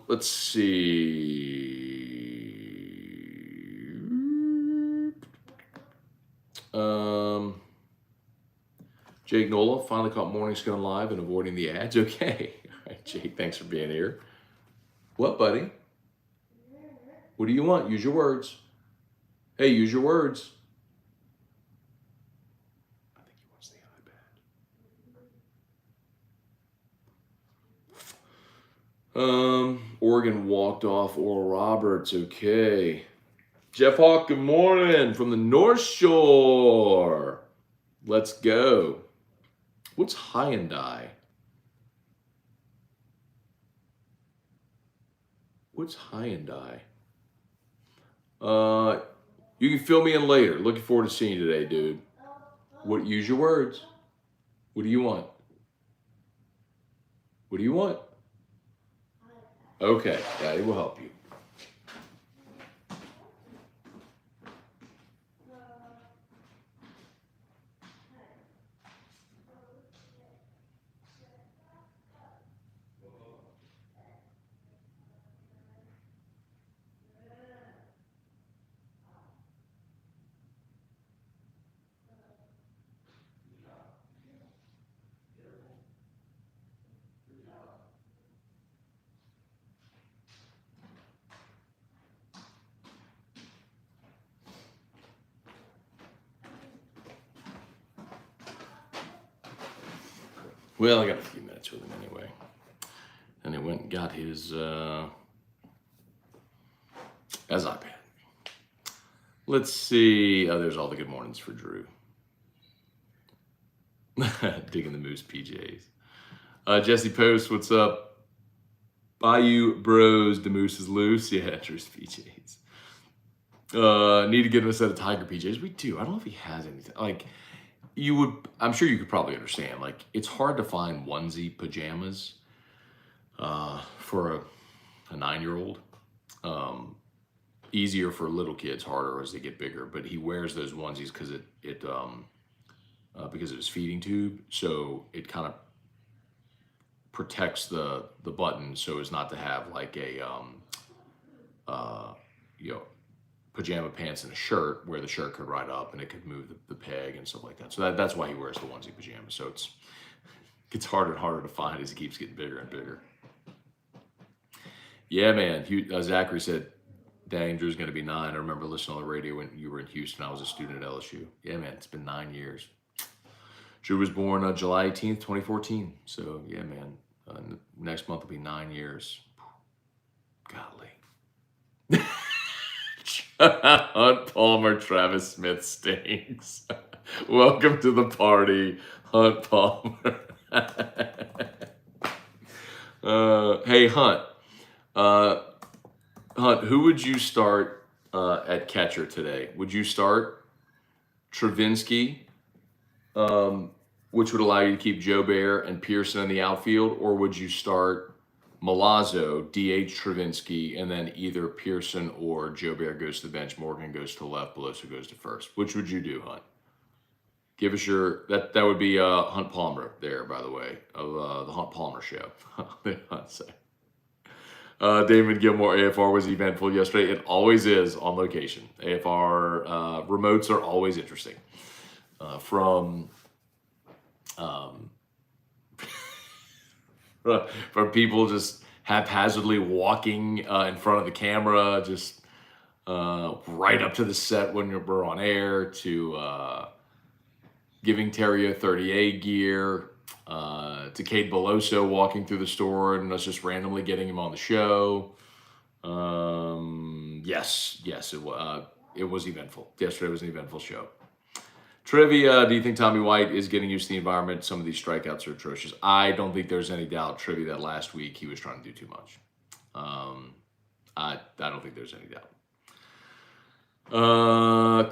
Let's see. Jake Nola finally caught Morning Scone live and avoiding the ads. Okay. All right, Jake, thanks for being here. What, buddy? What do you want? Use your words. Hey, use your words. I think he wants the iPad. Oregon walked off Oral Roberts. Okay. Jeff Hawk, good morning from the North Shore. Let's go. What's Hyundai? What's Hyundai? You can fill me in later. Looking forward to seeing you today, dude. Use your words. What do you want? What do you want? Okay, Daddy will help you. Well, I got a few minutes with him anyway. And he went and got his iPad. Let's see. Oh, there's all the good mornings for Drew. Digging the Moose PJs. Jesse Post, what's up? Bayou Bros, the Moose is loose. Yeah, Drew's PJs. Need to get him a set of Tiger PJs. We do. I don't know if he has anything. Like, you would, I'm sure you could probably understand. Like, it's hard to find onesie pajamas for a 9-year-old. Easier for little kids, harder as they get bigger. But he wears those onesies because because of his feeding tube, so it kind of protects the button so as not to have like a pajama pants and a shirt where the shirt could ride up and it could move the peg and stuff like that. So that's why he wears the onesie pajamas. So it gets harder and harder to find as he keeps getting bigger and bigger. Yeah, man. Zachary said, dang, Drew's going to be 9. I remember listening on the radio when you were in Houston. I was a student at LSU. Yeah, man, it's been 9 years. Drew was born July 18th, 2014. So, yeah, man, next month will be 9 years. Golly. Hunt Palmer, Travis Smith stinks. Welcome to the party, Hunt Palmer. Hey, Hunt. Hunt, who would you start at catcher today? Would you start Travinsky, which would allow you to keep Joe Bear and Pearson in the outfield, or would you start Milazzo, DH Travinsky, and then either Pearson or Joe Bear goes to the bench, Morgan goes to left, Beloso goes to first? Which would you do, Hunt? Give us your, that would be Hunt Palmer there, by the way, of the Hunt Palmer show. David Gilmore, AFR was eventful yesterday. It always is on location. AFR remotes are always interesting. From people just haphazardly walking in front of the camera, just right up to the set when we're on air, to giving Terry a 30A gear, to Cade Beloso walking through the store and us just randomly getting him on the show. Yes, it was eventful. Yesterday was an eventful show. Trivia, do you think Tommy White is getting used to the environment? Some of these strikeouts are atrocious. I don't think there's any doubt, Trivia, that last week he was trying to do too much. I don't think there's any doubt.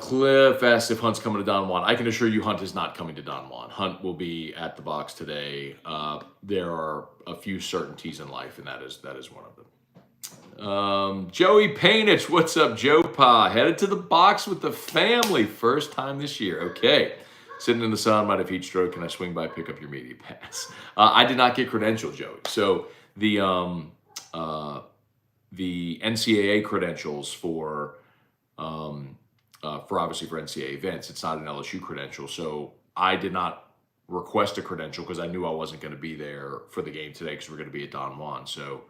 Cliff asked if Hunt's coming to Don Juan. I can assure you Hunt is not coming to Don Juan. Hunt will be at the box today. There are a few certainties in life, and that is one of them. Joey Painich, what's up, Joe Pa? Headed to the box with the family. First time this year. Okay. Sitting in the sun, might have heat stroke. Can I swing by, pick up your media pass? I did not get credentialed, Joey. So the NCAA credentials for obviously for NCAA events, it's not an LSU credential. So I did not request a credential because I knew I wasn't going to be there for the game today because we're going to be at Don Juan. So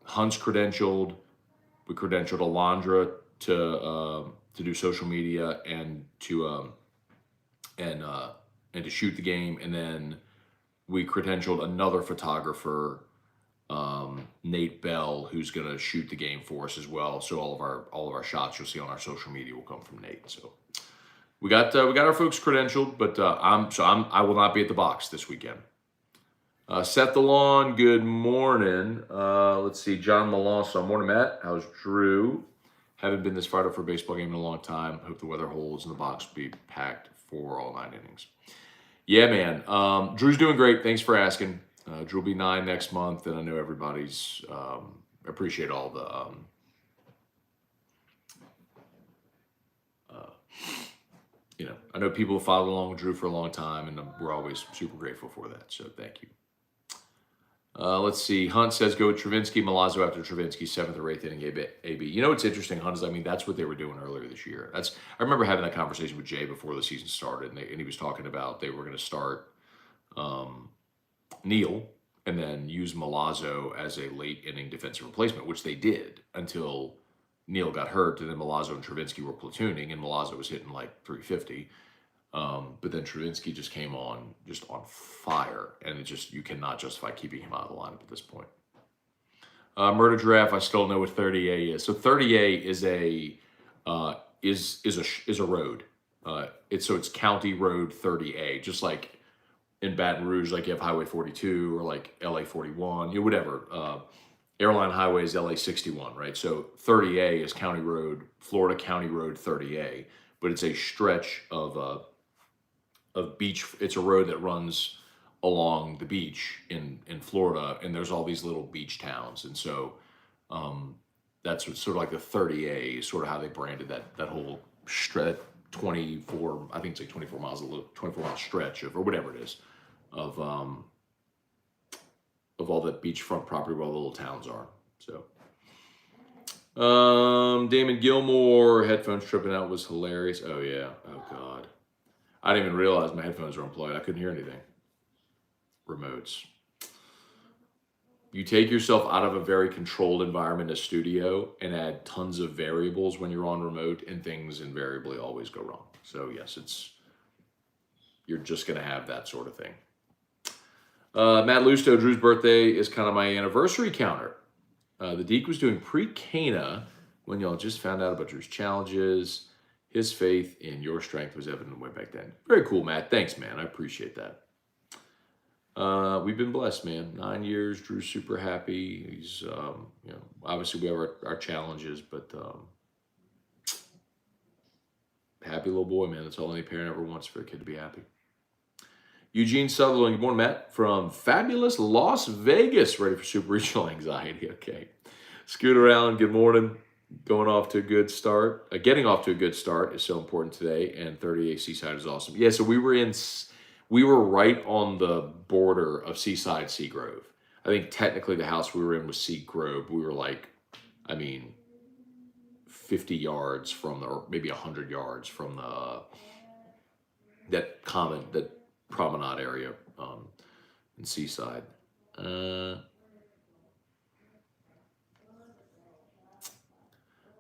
Hunt's credentialed. We credentialed Alondra to do social media and to shoot the game, and then we credentialed another photographer, Nate Bell, who's going to shoot the game for us as well. So all of our shots you'll see on our social media will come from Nate. So we got our folks credentialed, but I will not be at the box this weekend. Seth DeLon, good morning. Let's see, John Malonzo. Morning, Matt. How's Drew? Haven't been this fired up for a baseball game in a long time. Hope the weather holds and the box will be packed for all 9 innings. Yeah, man. Drew's doing great. Thanks for asking. Drew will be 9 next month, and I know everybody's appreciate all the I know people have followed along with Drew for a long time, and we're always super grateful for that. So thank you. Let's see. Hunt says go with Travinsky, Milazzo after Travinsky, 7th or 8th inning AB. You know what's interesting, Hunt, is that's what they were doing earlier this year. I remember having that conversation with Jay before the season started, and he was talking about they were going to start Neal and then use Milazzo as a late inning defensive replacement, which they did until Neal got hurt, and then Milazzo and Travinsky were platooning, and Milazzo was hitting like 350. But then Travinsky just came on fire, and you cannot justify keeping him out of the lineup at this point. Murder Giraffe, I still know what 30A is. So 30A is is a road. It's County Road 30A, just like in Baton Rouge, like you have Highway 42 or like LA 41, whatever. Airline Highway is LA 61, right? So 30A is County Road, Florida County Road 30A, but it's a stretch of beach. It's a road that runs along the beach in Florida, and there's all these little beach towns, and so that's sort of like the 30A, sort of how they branded that whole stretch. 24, I think it's like 24 miles, a little 24-mile stretch of, or whatever it is, of all that beachfront property where all the little towns are. So, Damon Gilmore, headphones tripping out was hilarious. Oh yeah, oh god, I didn't even realize my headphones were unplugged. I couldn't hear anything. Remotes. You take yourself out of a very controlled environment, a studio, and add tons of variables when you're on remote, and things invariably always go wrong. So yes, you're just going to have that sort of thing. Matt Lusto, Drew's birthday is kind of my anniversary counter. The Deke was doing pre-Cana when y'all just found out about Drew's challenges. His faith in your strength was evident way back then. Very cool, Matt. Thanks, man. I appreciate that. We've been blessed, man. 9 years. Drew's super happy. He's, obviously we have our challenges, but happy little boy, man. That's all any parent ever wants, for a kid to be happy. Eugene Sutherland, good morning, Matt, from fabulous Las Vegas, ready for super regional anxiety. Okay. Scooter Allen, good morning. Getting off to a good start is so important today, and 30A Seaside is awesome. Yeah, so we were right on the border of Seaside, Seagrove. I think technically the house we were in was Seagrove. We were 50 yards from or maybe 100 yards from that promenade area in Seaside.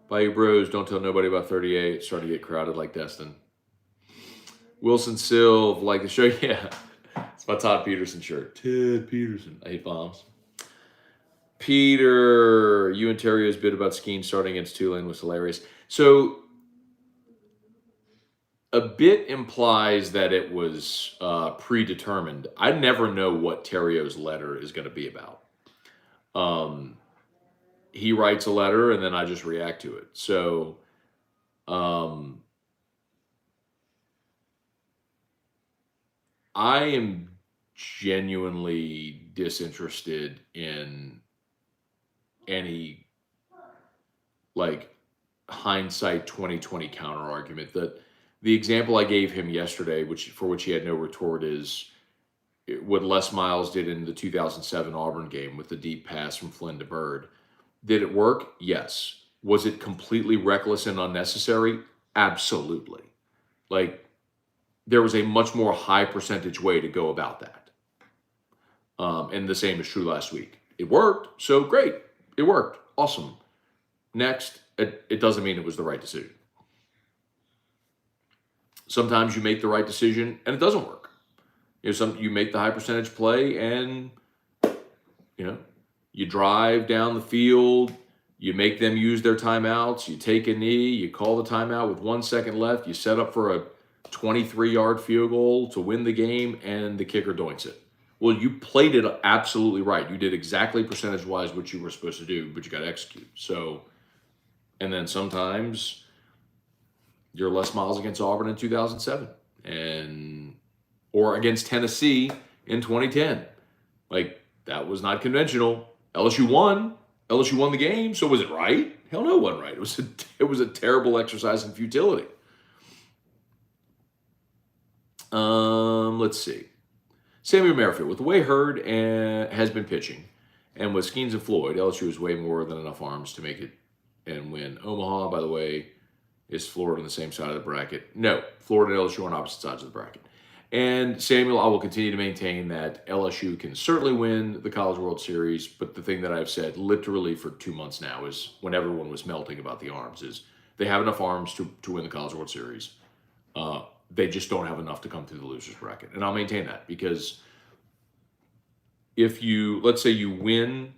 Bayou Bros, don't tell nobody about 38. It's starting to get crowded like Destin. Wilson Silv, like the show. Yeah, it's my Todd Peterson shirt. Ted Peterson. I hate bombs. Peter, you and Terrio's bit about skiing starting against Tulane was hilarious. So a bit implies that it was predetermined. I never know what Terrio's letter is going to be about. He writes a letter and then I just react to it. So I am genuinely disinterested in any hindsight 2020 counter argument. That the example I gave him yesterday, for which he had no retort, is what Les Miles did in the 2007 Auburn game with the deep pass from Flynn to Bird. Did it work? Yes. Was it completely reckless and unnecessary? Absolutely. There was a much more high percentage way to go about that. And the same is true last week. It worked, so great. It worked. Awesome. Next, it doesn't mean it was the right decision. Sometimes you make the right decision and it doesn't work. You make the high percentage play and you drive down the field, you make them use their timeouts, you take a knee, you call the timeout with 1 second left, you set up for a 23-yard field goal to win the game, and the kicker doinks it. Well, you played it absolutely right. You did exactly percentage-wise what you were supposed to do, but you got to execute. So, and then sometimes you're Les Miles against Auburn in 2007 or against Tennessee in 2010. That was not conventional. LSU won. LSU won the game. So was it right? Hell no, it wasn't right. It was a terrible exercise in futility. Let's see. Samuel Merrifield, with the way Hurd has been pitching, and with Skeens and Floyd, LSU has way more than enough arms to make it and win. Omaha, by the way, is Florida on the same side of the bracket. No, Florida and LSU on opposite sides of the bracket. And Samuel, I will continue to maintain that LSU can certainly win the College World Series, but the thing that I've said literally for 2 months now is, when everyone was melting about the arms, is they have enough arms to win the College World Series. They just don't have enough to come through the losers bracket. And I'll maintain that, because let's say you win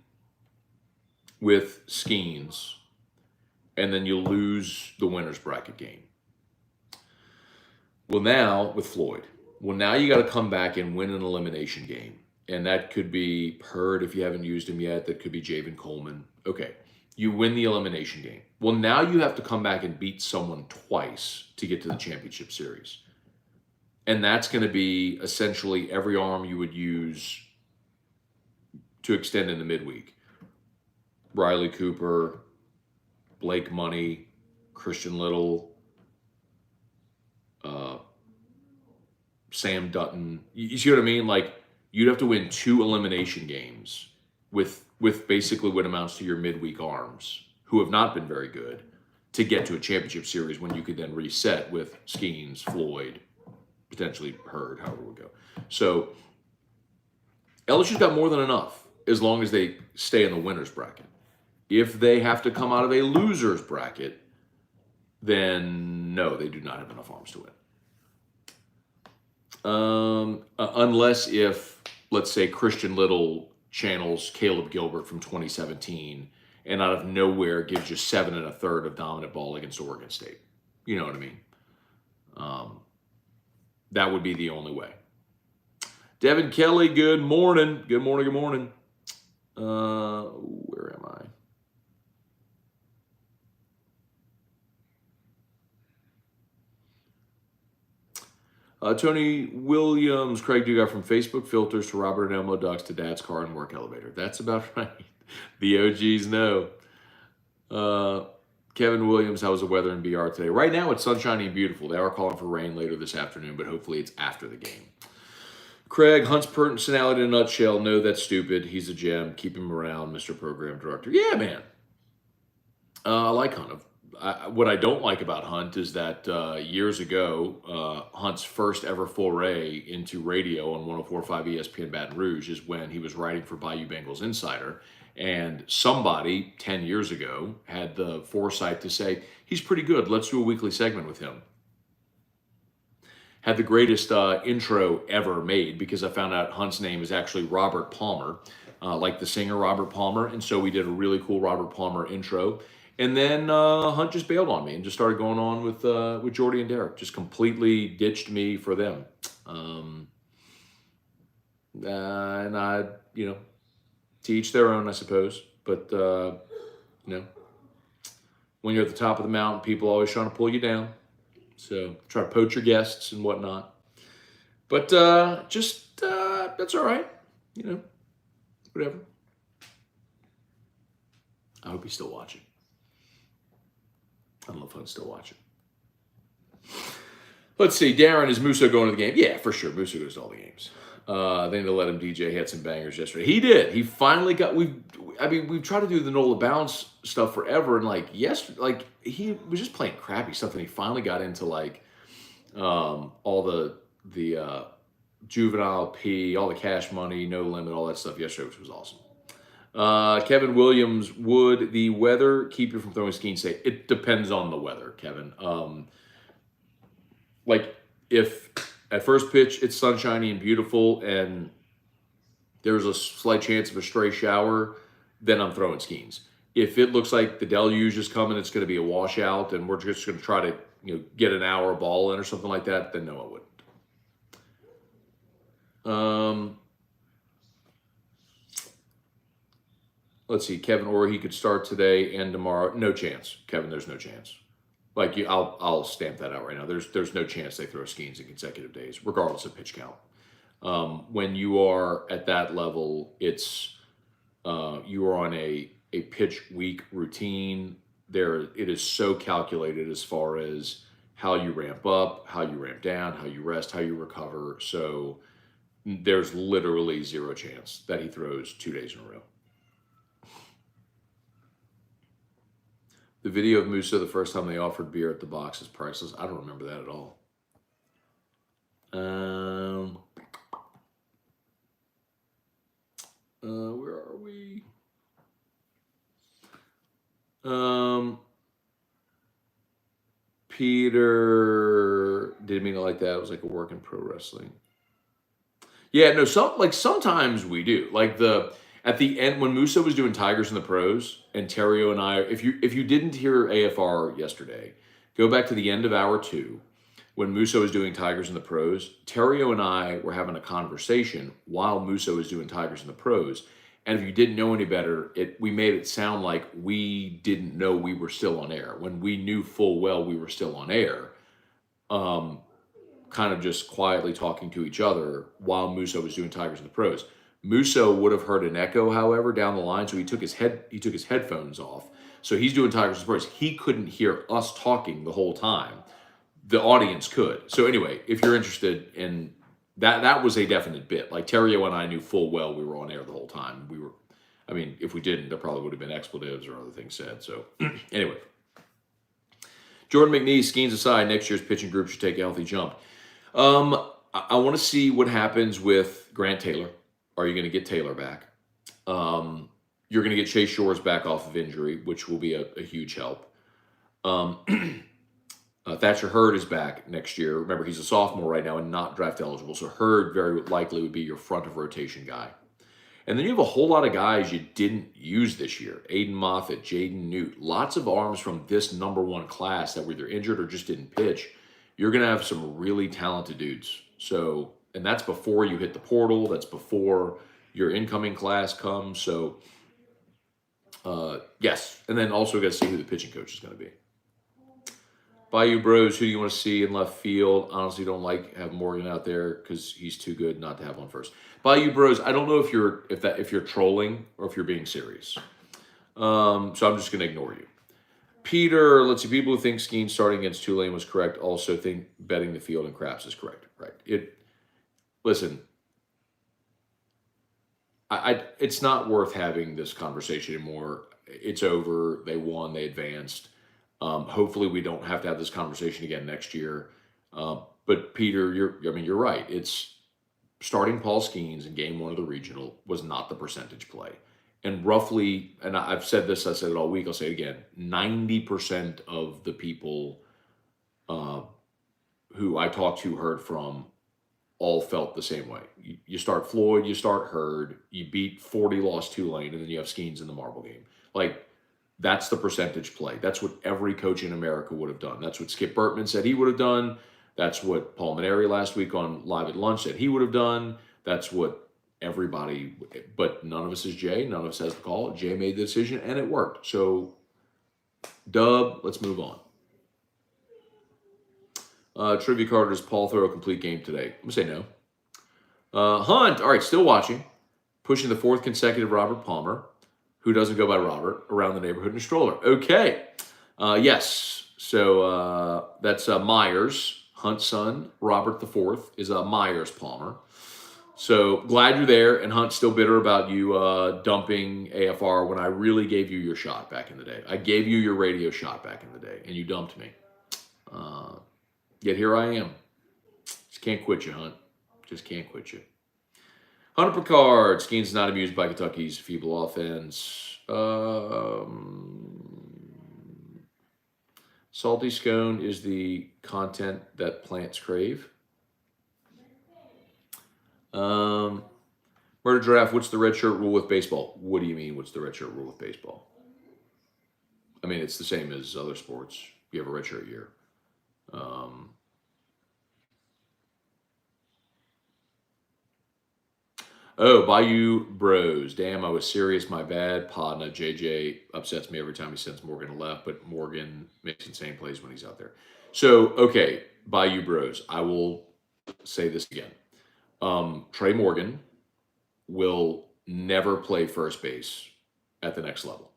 with Skeens and then you lose the winner's bracket game. Well, now with Floyd, now you got to come back and win an elimination game. And that could be Hurd if you haven't used him yet. That could be Javen Coleman. Okay, you win the elimination game. Well, now you have to come back and beat someone twice to get to the championship series. And that's going to be essentially every arm you would use to extend in the midweek. Riley Cooper, Blake Money, Christian Little, Sam Dutton. You see what I mean? Like, you'd have to win 2 elimination games with basically what amounts to your midweek arms, who have not been very good, to get to a championship series when you could then reset with Skeens, Floyd, potentially Hurd, however we go. So LSU's got more than enough as long as they stay in the winner's bracket. If they have to come out of a loser's bracket, then no, they do not have enough arms to win. Unless if, let's say, Christian Little channels Caleb Gilbert from 2017 and out of nowhere gives you 7 1/3 of dominant ball against Oregon State. You know what I mean? That would be the only way. Devin Kelly, good morning. Good morning, good morning. Where am I? Tony Williams, Craig Dugas from Facebook filters to Robert and Elmo Ducks to Dad's car and work elevator. That's about right. The OGs know. Kevin Williams, how was the weather in BR today? Right now it's sunshiny and beautiful. They are calling for rain later this afternoon, but hopefully it's after the game. Craig, Hunt's personality in a nutshell. No, that's stupid. He's a gem. Keep him around, Mr. Program Director. Yeah, man. I like Hunt. What I don't like about Hunt is that years ago, Hunt's first ever foray into radio on 104.5 ESPN Baton Rouge is when he was writing for Bayou Bengals Insider. And somebody 10 years ago had the foresight to say, he's pretty good. Let's do a weekly segment with him. Had the greatest intro ever made because I found out Hunt's name is actually Robert Palmer, like the singer Robert Palmer. And so we did a really cool Robert Palmer intro. And then Hunt just bailed on me and just started going on with Jordy and Derek. Just completely ditched me for them. And I, to each their own, I suppose. But, when you're at the top of the mountain, people are always trying to pull you down. So try to poach your guests and whatnot. But that's all right. Whatever. I hope he's still watching. I don't know if I'm still watching. Let's see. Darren, is Musso going to the game? Yeah, for sure. Musso goes to all the games. They need to let him DJ. He had some bangers yesterday. He did. He finally got. We've tried to do the Nola Bounce stuff forever, and he was just playing crappy stuff, and he finally got into all the juvenile P, all the cash money, no limit, all that stuff yesterday, which was awesome. Kevin Williams, would the weather keep you from throwing Skeen? Say it depends on the weather, Kevin. If at first pitch it's sunshiny and beautiful and there's a slight chance of a stray shower, then I'm throwing Skeens. If it looks like the deluge is coming, it's going to be a washout, and we're just going to try to get an hour ball in or something like that, then no, I wouldn't. Let's see, Kevin, or he could start today and tomorrow. No chance, Kevin. There's no chance. I'll stamp that out right now. There's no chance they throw Skeens in consecutive days, regardless of pitch count. When you are at that level, it's you are on a pitch week routine. It is so calculated as far as how you ramp up, how you ramp down, how you rest, how you recover. So there's literally zero chance that he throws 2 days in a row. The video of Musso the first time they offered beer at the box is priceless. I don't remember that at all. Where are we? Peter didn't mean it like that. It was like a work in pro wrestling. Yeah, no, sometimes we do. At the end, when Musso was doing Tigers in the Pros, and Terrio and I, if you didn't hear AFR yesterday, go back to the end of hour 2 when Musso was doing Tigers in the Pros. Terrio and I were having a conversation while Musso was doing Tigers in the Pros. And if you didn't know any better, we made it sound like we didn't know we were still on air when we knew full well we were still on air. Kind of just quietly talking to each other while Musso was doing Tigers in the Pros. Musso would have heard an echo, however, down the line, so he took his headphones off. So he's doing Tigers in the Pros. He couldn't hear us talking the whole time. The audience could. So anyway, if you're interested in that was a definite bit. Like Terrio and I knew full well we were on air the whole time. I mean, if we didn't, there probably would have been expletives or other things said. So anyway. Jordan McNee, Skeens aside, next year's pitching group should take a healthy jump. I want to see what happens with Grant Taylor. Are you going to get Taylor back? You're going to get Chase Shores back off of injury, which will be a huge help. Thatcher Hurd is back next year. Remember, he's a sophomore right now and not draft eligible. So Hurd very likely would be your front of rotation guy. And then you have a whole lot of guys you didn't use this year. Aiden Moffitt, Jaden Newt. Lots of arms from this number 1 class that were either injured or just didn't pitch. You're going to have some really talented dudes. So, and that's before you hit the portal. That's before your incoming class comes. So, yes. And then also got to see who the pitching coach is going to be. Bayou Bros, who do you want to see in left field? Honestly, don't like having Morgan out there because he's too good not to have on first. Bayou Bros, I don't know if you're trolling or if you're being serious. So I'm just going to ignore you. Peter, let's see. People who think Skeen starting against Tulane was correct also think betting the field and craps is correct. Right? Listen. It's not worth having this conversation anymore. It's over. They won. They advanced. Hopefully we don't have to have this conversation again next year. But Peter, you're right. It's starting Paul Skeens in game 1 of the regional was not the percentage play. And roughly, and I've said this, I said it all week, I'll say it again, 90% of the people who I talked to, heard from, all felt the same way. You start Floyd, you start Hurd, you beat 40 lost Tulane, and then you have Skeens in the marble game. Like, that's the percentage play. That's what every coach in America would have done. That's what Skip Bertman said he would have done. That's what Paul Maneri last week on Live at Lunch said he would have done. That's what everybody, but none of us is Jay. None of us has the call. Jay made the decision, and it worked. So, dub, let's move on. Trivia card, does Paul throw a complete game today? I'm going to say no. Hunt, all right, still watching. Pushing the 4th consecutive Robert Palmer, who doesn't go by Robert, around the neighborhood in a stroller. Okay. Yes. So that's Myers, Hunt's son. Robert the 4th is Myers Palmer. So glad you're there, and Hunt's still bitter about you dumping AFR when I really gave you your shot back in the day. I gave you your radio shot back in the day, and you dumped me. Yet here I am. Just can't quit you, Hunt. Just can't quit you. Hunter Picard, Skeen's not amused by Kentucky's feeble offense. Salty Scone is the content that plants crave. Murder Giraffe, what's the red shirt rule with baseball? What do you mean, what's the red shirt rule with baseball? I mean, it's the same as other sports. You have a red shirt year. Oh, Bayou Bros. Damn, I was serious. My bad. Podna. JJ upsets me every time he sends Morgan to left, but Morgan makes insane plays when he's out there. So, okay, Bayou Bros. I will say this again. Trey Morgan will never play first base at the next level.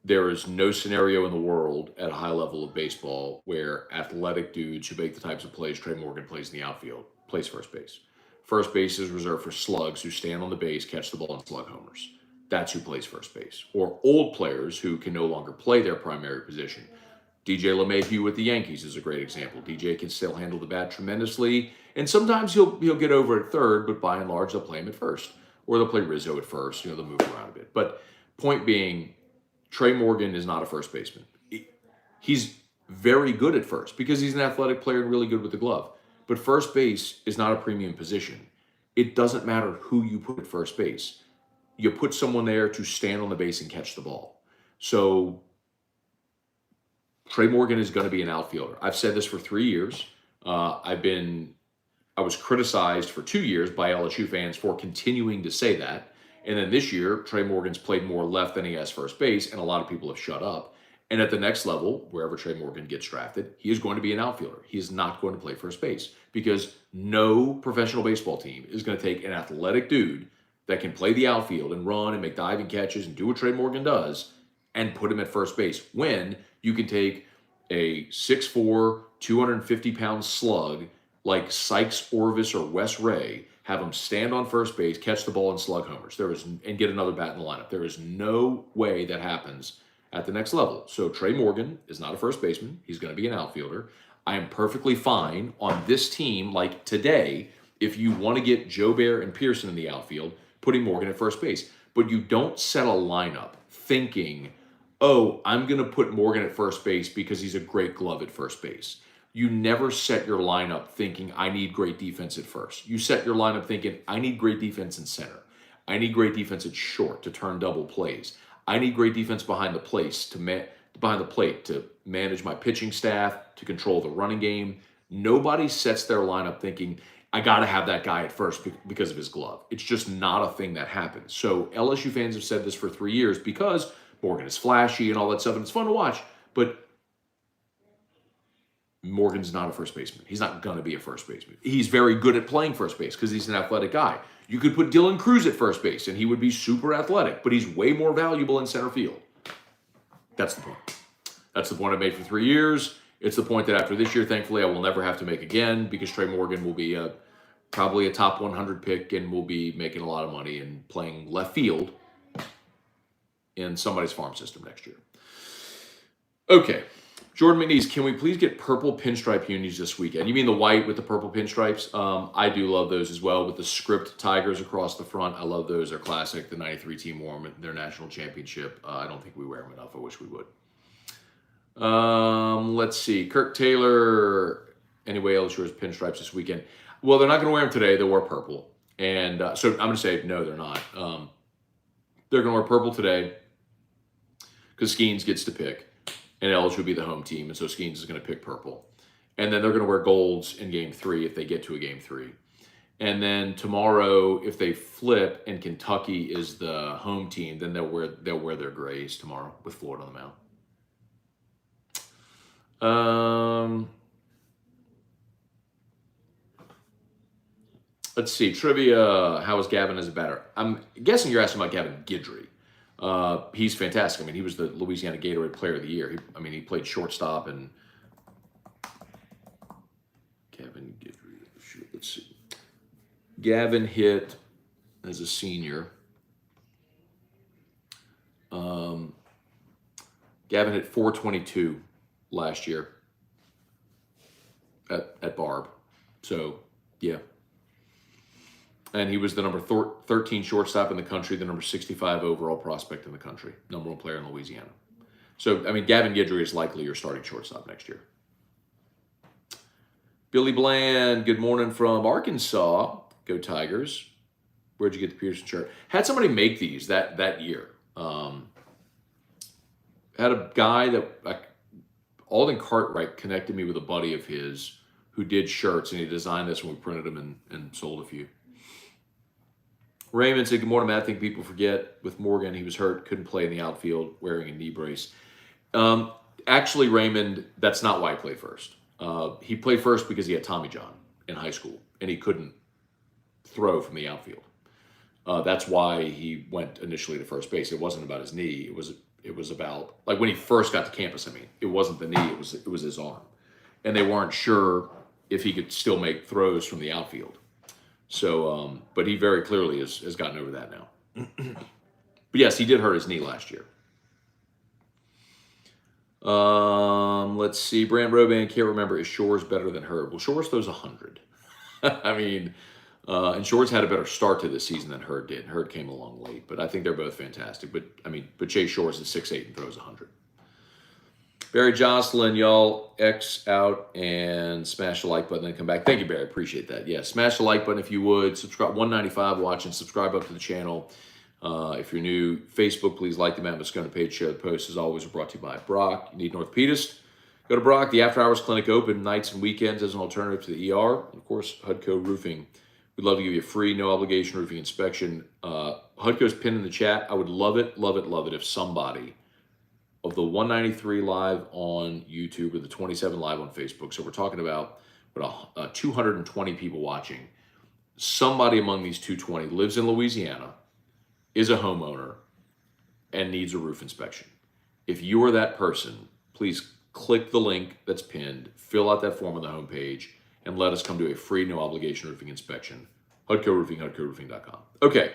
There is no scenario in the world at a high level of baseball where athletic dudes who make the types of plays Trey Morgan plays in the outfield plays first base. First base is reserved for slugs who stand on the base, catch the ball, and slug homers. That's who plays first base. Or old players who can no longer play their primary position. DJ LeMahieu with the Yankees is a great example. DJ can still handle the bat tremendously, and sometimes he'll get over at third, but by and large, they'll play him at first. Or they'll play Rizzo at first. They'll move around a bit. But point being, Trey Morgan is not a first baseman. He's very good at first because he's an athletic player and really good with the glove. But first base is not a premium position. It doesn't matter who you put at first base. you put someone there to stand on the base and catch the ball. So Trey Morgan is going to be an outfielder. I've said this for 3 years. I was criticized for 2 years by LSU fans for continuing to say that. And then this year, Trey Morgan's played more left than he has first base, and a lot of people have shut up. And at the next level, wherever Trey Morgan gets drafted, he is going to be an outfielder. He is not going to play first base because no professional baseball team is going to take an athletic dude that can play the outfield and run and make diving catches and do what Trey Morgan does and put him at first base when you can take a 6'4", 250-pound slug like Sykes Orvis or Wes Ray, have him stand on first base, catch the ball, and slug homers. And get another bat in the lineup. There is no way that happens at the next level. So Trey Morgan is not a first baseman. He's going to be an outfielder. I am perfectly fine on this team, like today, if you want to get Joe Bear and Pearson in the outfield, putting Morgan at first base. But you don't set a lineup thinking, oh, I'm going to put Morgan at first base because he's a great glove at first base. You never set your lineup thinking, I need great defense at first. You set your lineup thinking, I need great defense in center. I need great defense at short to turn double plays. I need great defense behind the plate to manage my pitching staff, to control the running game. Nobody sets their lineup thinking, I got to have that guy at first because of his glove. It's just not a thing that happens. So LSU fans have said this for 3 years because Morgan is flashy and all that stuff, and it's fun to watch. But Morgan's not a first baseman. He's not going to be a first baseman. He's very good at playing first base because he's an athletic guy. You could put Dylan Cruz at first base, and he would be super athletic, but he's way more valuable in center field. That's the point. That's the point I made for 3 years. It's the point that after this year, thankfully, I will never have to make again because Trey Morgan will be probably a top 100 pick and will be making a lot of money and playing left field in somebody's farm system next year. Okay. Jordan McNeese, can we please get purple pinstripe unis this weekend? You mean the white with the purple pinstripes? I do love those as well with the script tigers across the front. I love those. They're classic. The 93 team wore them at their national championship. I don't think we wear them enough. I wish we would. Let's see. Kirk Taylor. Anyway, LSU wears pinstripes this weekend. Well, they're not going to wear them today. They wear purple. And so I'm going to say, no, they're not. They're going to wear purple today because Skeens gets to pick. And LSU will be the home team, and so Skeens is going to pick purple. And then they're going to wear golds in Game 3 if they get to a Game 3. And then tomorrow, if they flip and Kentucky is the home team, then they'll wear their grays tomorrow with Florida on the mound. Let's see. Trivia, how is Gavin as a batter? I'm guessing you're asking about Gavin Guidry. He's fantastic. I mean, he was the Louisiana Gatorade Player of the Year. He played shortstop and Gavin Guidry. Let's see. Gavin hit as a senior. Gavin hit 422 last year at Barb. So, yeah. And he was the number 13 shortstop in the country, the number 65 overall prospect in the country, number 1 player in Louisiana. So, Gavin Guidry is likely your starting shortstop next year. Billy Bland, good morning from Arkansas. Go Tigers. Where'd you get the Pearson shirt? Had somebody make these that year. Had a guy that, Alden Cartwright connected me with a buddy of his who did shirts, and he designed this, and we printed them and sold a few. Raymond said, good morning, Matt. I think people forget with Morgan, he was hurt, couldn't play in the outfield, wearing a knee brace. Actually, Raymond, that's not why he played first. He played first because he had Tommy John in high school, and he couldn't throw from the outfield. That's why he went initially to first base. It wasn't about his knee. It was about, like when he first got to campus, it wasn't the knee, it was his arm. And they weren't sure if he could still make throws from the outfield. So, but he very clearly has gotten over that now. But yes, he did hurt his knee last year. Let's see. Brand Roban can't remember, is Shores better than Herb? Well, Shores throws 100. And Shores had a better start to this season than Hurd did. Hurd came along late, but I think they're both fantastic. But Chase Shores is 6'8" and throws 100. Barry Jocelyn, y'all X out and smash the like button and come back. Thank you, Barry. Appreciate that. Yeah, smash the like button if you would. Subscribe. 195 watching. Subscribe up to the channel. If you're new, Facebook, please like the Matt Scone page, share the post. As always, we're brought to you by Brock. You need an orthopedist? Go to Brock. The after hours clinic open nights and weekends as an alternative to the ER. And of course, Hudco Roofing. We'd love to give you a free, no obligation roofing inspection. Hudco's pinned in the chat. I would love it if somebody of the 193 live on YouTube or the 27 live on Facebook. So we're talking about 220 people watching. Somebody among these 220 lives in Louisiana, is a homeowner, and needs a roof inspection. If you are that person, please click the link that's pinned, fill out that form on the homepage, and let us come to a free, no obligation roofing inspection. Hudco Roofing, HudcoRoofing.com. Okay.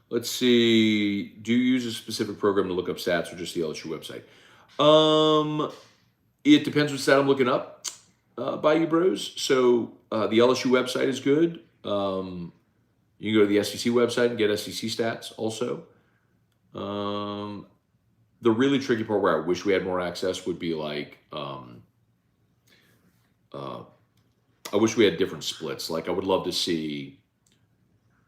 Let's see. Do you use a specific program to look up stats or just the LSU website? It depends what stat I'm looking up, by you bros. So the LSU website is good. You can go to the SEC website and get SEC stats also. The really tricky part where I wish we had more access would be like, I wish we had different splits. Like I would love to see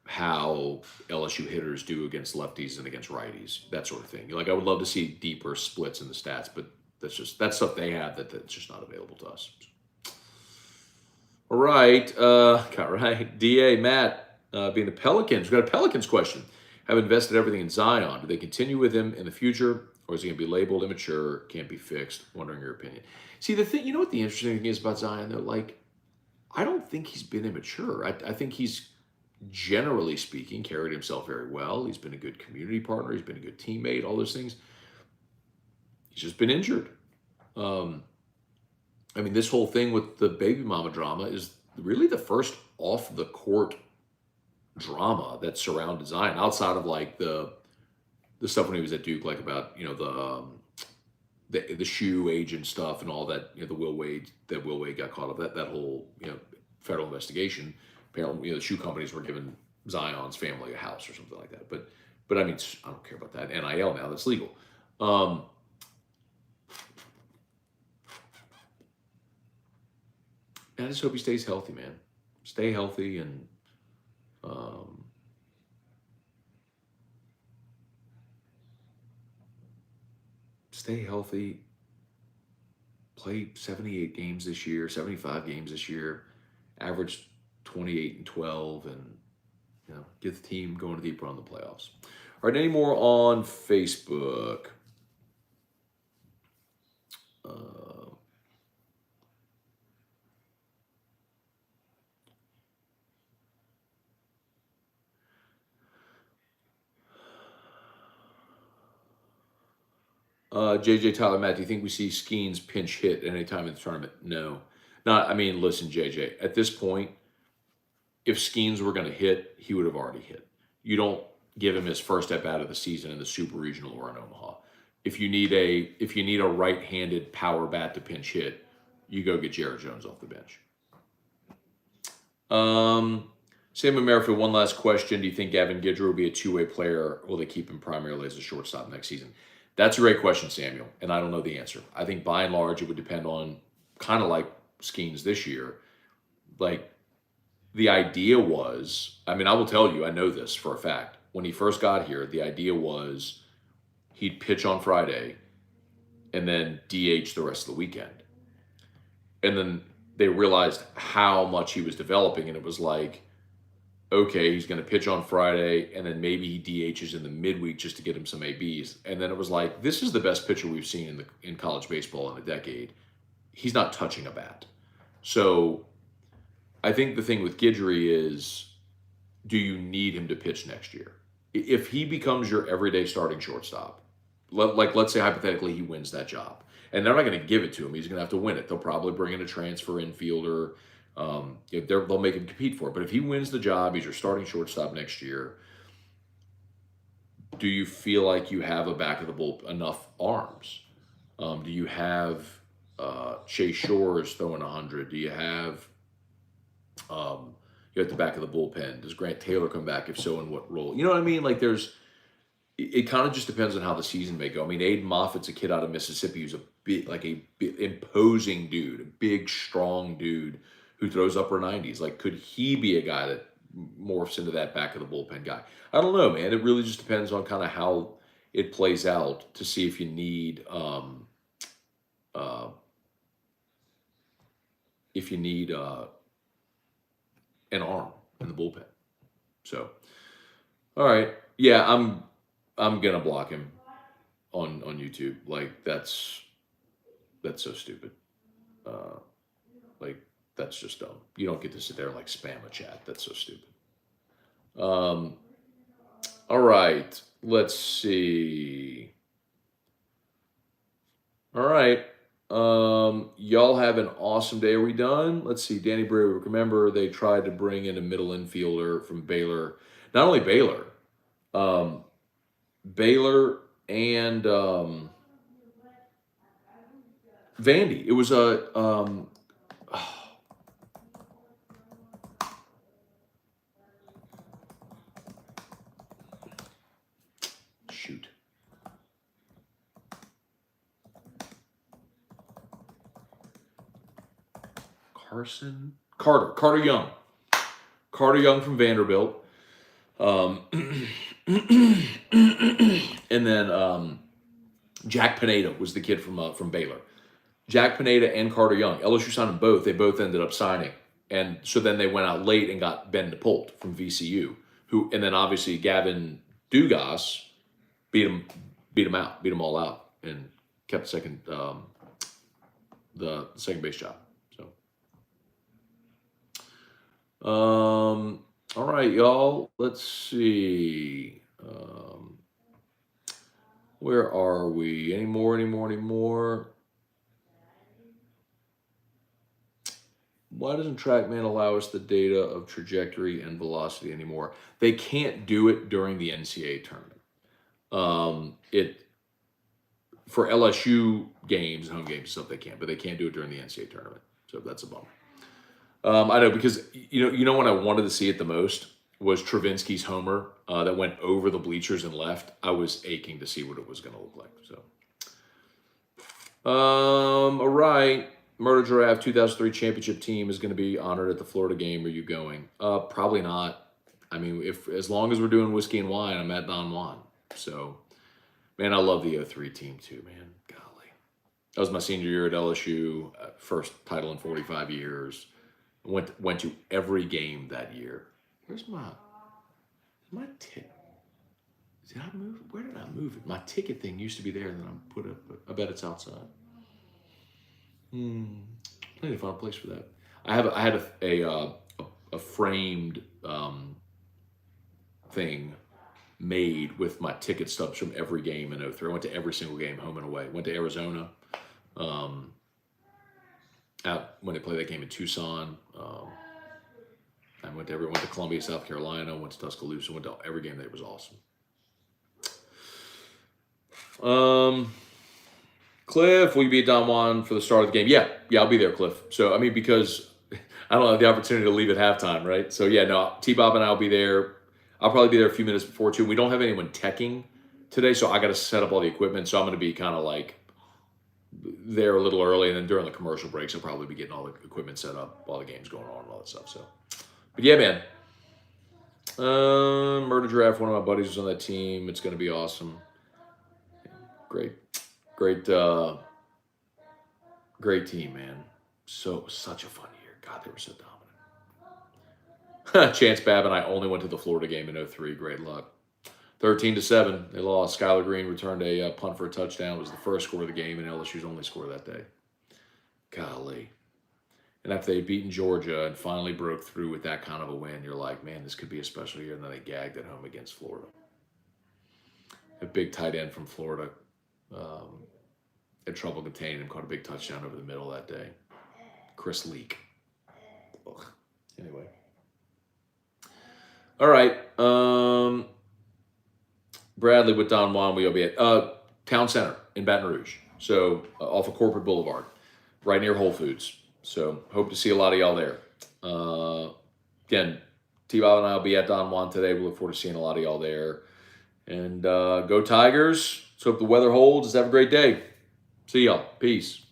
how LSU hitters do against lefties and against righties, that sort of thing. Like I would love to see deeper splits in the stats, but that's stuff they have that's just not available to us. All right, got right. DA Matt, being the Pelicans, we've got a Pelicans question. Have invested everything in Zion. Do they continue with him in the future, or is he going to be labeled immature, can't be fixed? Wondering your opinion. See, the thing, you know what the interesting thing is about Zion, though? Like, I don't think he's been immature. I think he's, generally speaking, carried himself very well. He's been a good community partner. He's been a good teammate, all those things. He's just been injured. I mean, this whole thing with the baby mama drama is really the first off the court drama that surrounded Zion, outside of like the stuff when he was at Duke, like about, you know, the shoe agent stuff and all that, you know, Will Wade got caught up, that whole, you know, federal investigation. Apparently, you know, the shoe companies were giving Zion's family a house or something like that. But I mean, I don't care about that. NIL now, that's legal. I just hope he stays healthy, man. Stay healthy and stay healthy. Play 78 games this year, 75 games this year, average 28 and 12, and you know, get the team going deeper on the playoffs. All right, any more on Facebook? JJ Tyler, Matt, do you think we see Skeens pinch hit at any time in the tournament? No. Not, I mean, listen, JJ, at this point, if Skeens were going to hit, he would have already hit. You don't give him his first at bat of the season in the Super Regional or in Omaha. If you need a right-handed power bat to pinch hit, you go get Jared Jones off the bench. Sam and Merrifield, one last question. Do you think Gavin Gidry will be a two-way player, or will they keep him primarily as a shortstop next season? That's a great question, Samuel, and I don't know the answer. I think by and large it would depend on, kind of like Skeens this year. Like, the idea was, I mean, I will tell you, I know this for a fact. When he first got here, the idea was he'd pitch on Friday and then DH the rest of the weekend. And then they realized how much he was developing, and it was like, okay, he's going to pitch on Friday, and then maybe he DHs in the midweek just to get him some ABs. And then it was like, this is the best pitcher we've seen in college baseball in a decade. He's not touching a bat. So I think the thing with Gidry is, do you need him to pitch next year? If he becomes your everyday starting shortstop, let's say hypothetically he wins that job, and they're not going to give it to him. He's going to have to win it. They'll probably bring in a transfer infielder. They'll make him compete for it. But if he wins the job, he's your starting shortstop next year. Do you feel like you have a back of the bullpen enough arms? Do you have Chase Shores throwing 100? Do you have you at the back of the bullpen? Does Grant Taylor come back? If so, in what role? You know what I mean? Like it kind of just depends on how the season may go. I mean, Aiden Moffitt's a kid out of Mississippi who's a big imposing dude, a big, strong dude who throws upper 90s. Like, could he be a guy that morphs into that back of the bullpen guy? I don't know, man. It really just depends on kind of how it plays out to see if you need uh, an arm in the bullpen. So, all right, yeah, I'm gonna block him on YouTube. Like, that's so stupid. Like, that's just dumb. You don't get to sit there and like spam a chat. That's so stupid. All right, let's see. All right. Y'all have an awesome day. Are we done? Let's see. Danny Brewer. Remember, they tried to bring in a middle infielder from Baylor. Not only Baylor, Baylor and Vandy. It was a shoot. Carter Young from Vanderbilt. And then Jack Pineda was the kid from Baylor. Jack Pineda and Carter Young. LSU signed them both. They both ended up signing. And so then they went out late and got Ben DePolt from VCU, and then obviously Gavin Dugas beat them all out, and kept the second base job. So, all right, y'all. Let's see. Where are we? Any more? Why doesn't TrackMan allow us the data of trajectory and velocity anymore? They can't do it during the NCAA tournament. For LSU games, home games, stuff they can, but they can't do it during the NCAA tournament. So that's a bummer. I know, because you know when I wanted to see it the most was Travinsky's homer that went over the bleachers and left. I was aching to see what it was going to look like. So, all right. Murder Giraffe 2003 championship team is going to be honored at the Florida game. Are you going? Probably not. I mean, as long as we're doing whiskey and wine, I'm at Don Juan. So, man, I love the 03 team too, man. Golly. That was my senior year at LSU. First title in 45 years. Went to every game that year. Where's my ticket? Did I move it? Where did I move it? My ticket thing used to be there, and then I put it up, but I bet it's outside. I need to find a place for that. I had a framed thing made with my ticket stubs from every game in 03. I went to every single game, home and away. Went to Arizona, out when they played that game in Tucson. I went to Columbia, South Carolina. Went to Tuscaloosa. Went to every game there. It was awesome. Cliff, will you be at Don Juan for the start of the game? Yeah, I'll be there, Cliff. So, I mean, because I don't have the opportunity to leave at halftime, right? So, yeah, no, T-Bob and I will be there. I'll probably be there a few minutes before, too. We don't have anyone teching today, so I got to set up all the equipment. So, I'm going to be kind of like there a little early, and then during the commercial breaks, I'll probably be getting all the equipment set up while the game's going on and all that stuff. So, but yeah, man. Murder Giraffe, one of my buddies was on that team. It's going to be awesome. Great team, man. Such a fun year. God, they were so dominant. Chance Babb and I only went to the Florida game in 03. Great luck. 13-7. They lost. Skylar Green returned a punt for a touchdown. It was the first score of the game, and LSU's only score that day. Golly. And after they'd beaten Georgia and finally broke through with that kind of a win, you're like, man, this could be a special year. And then they gagged at home against Florida. A big tight end from Florida had trouble containing him, caught a big touchdown over the middle that day. Chris Leak. Ugh. Anyway. All right. Bradley with Don Juan, we'll be at Town Center in Baton Rouge. So off of Corporate Boulevard, right near Whole Foods. So hope to see a lot of y'all there. Again, T-Bob and I will be at Don Juan today. We look forward to seeing a lot of y'all there. And go Tigers. Let's hope the weather holds. Have a great day. See y'all. Peace.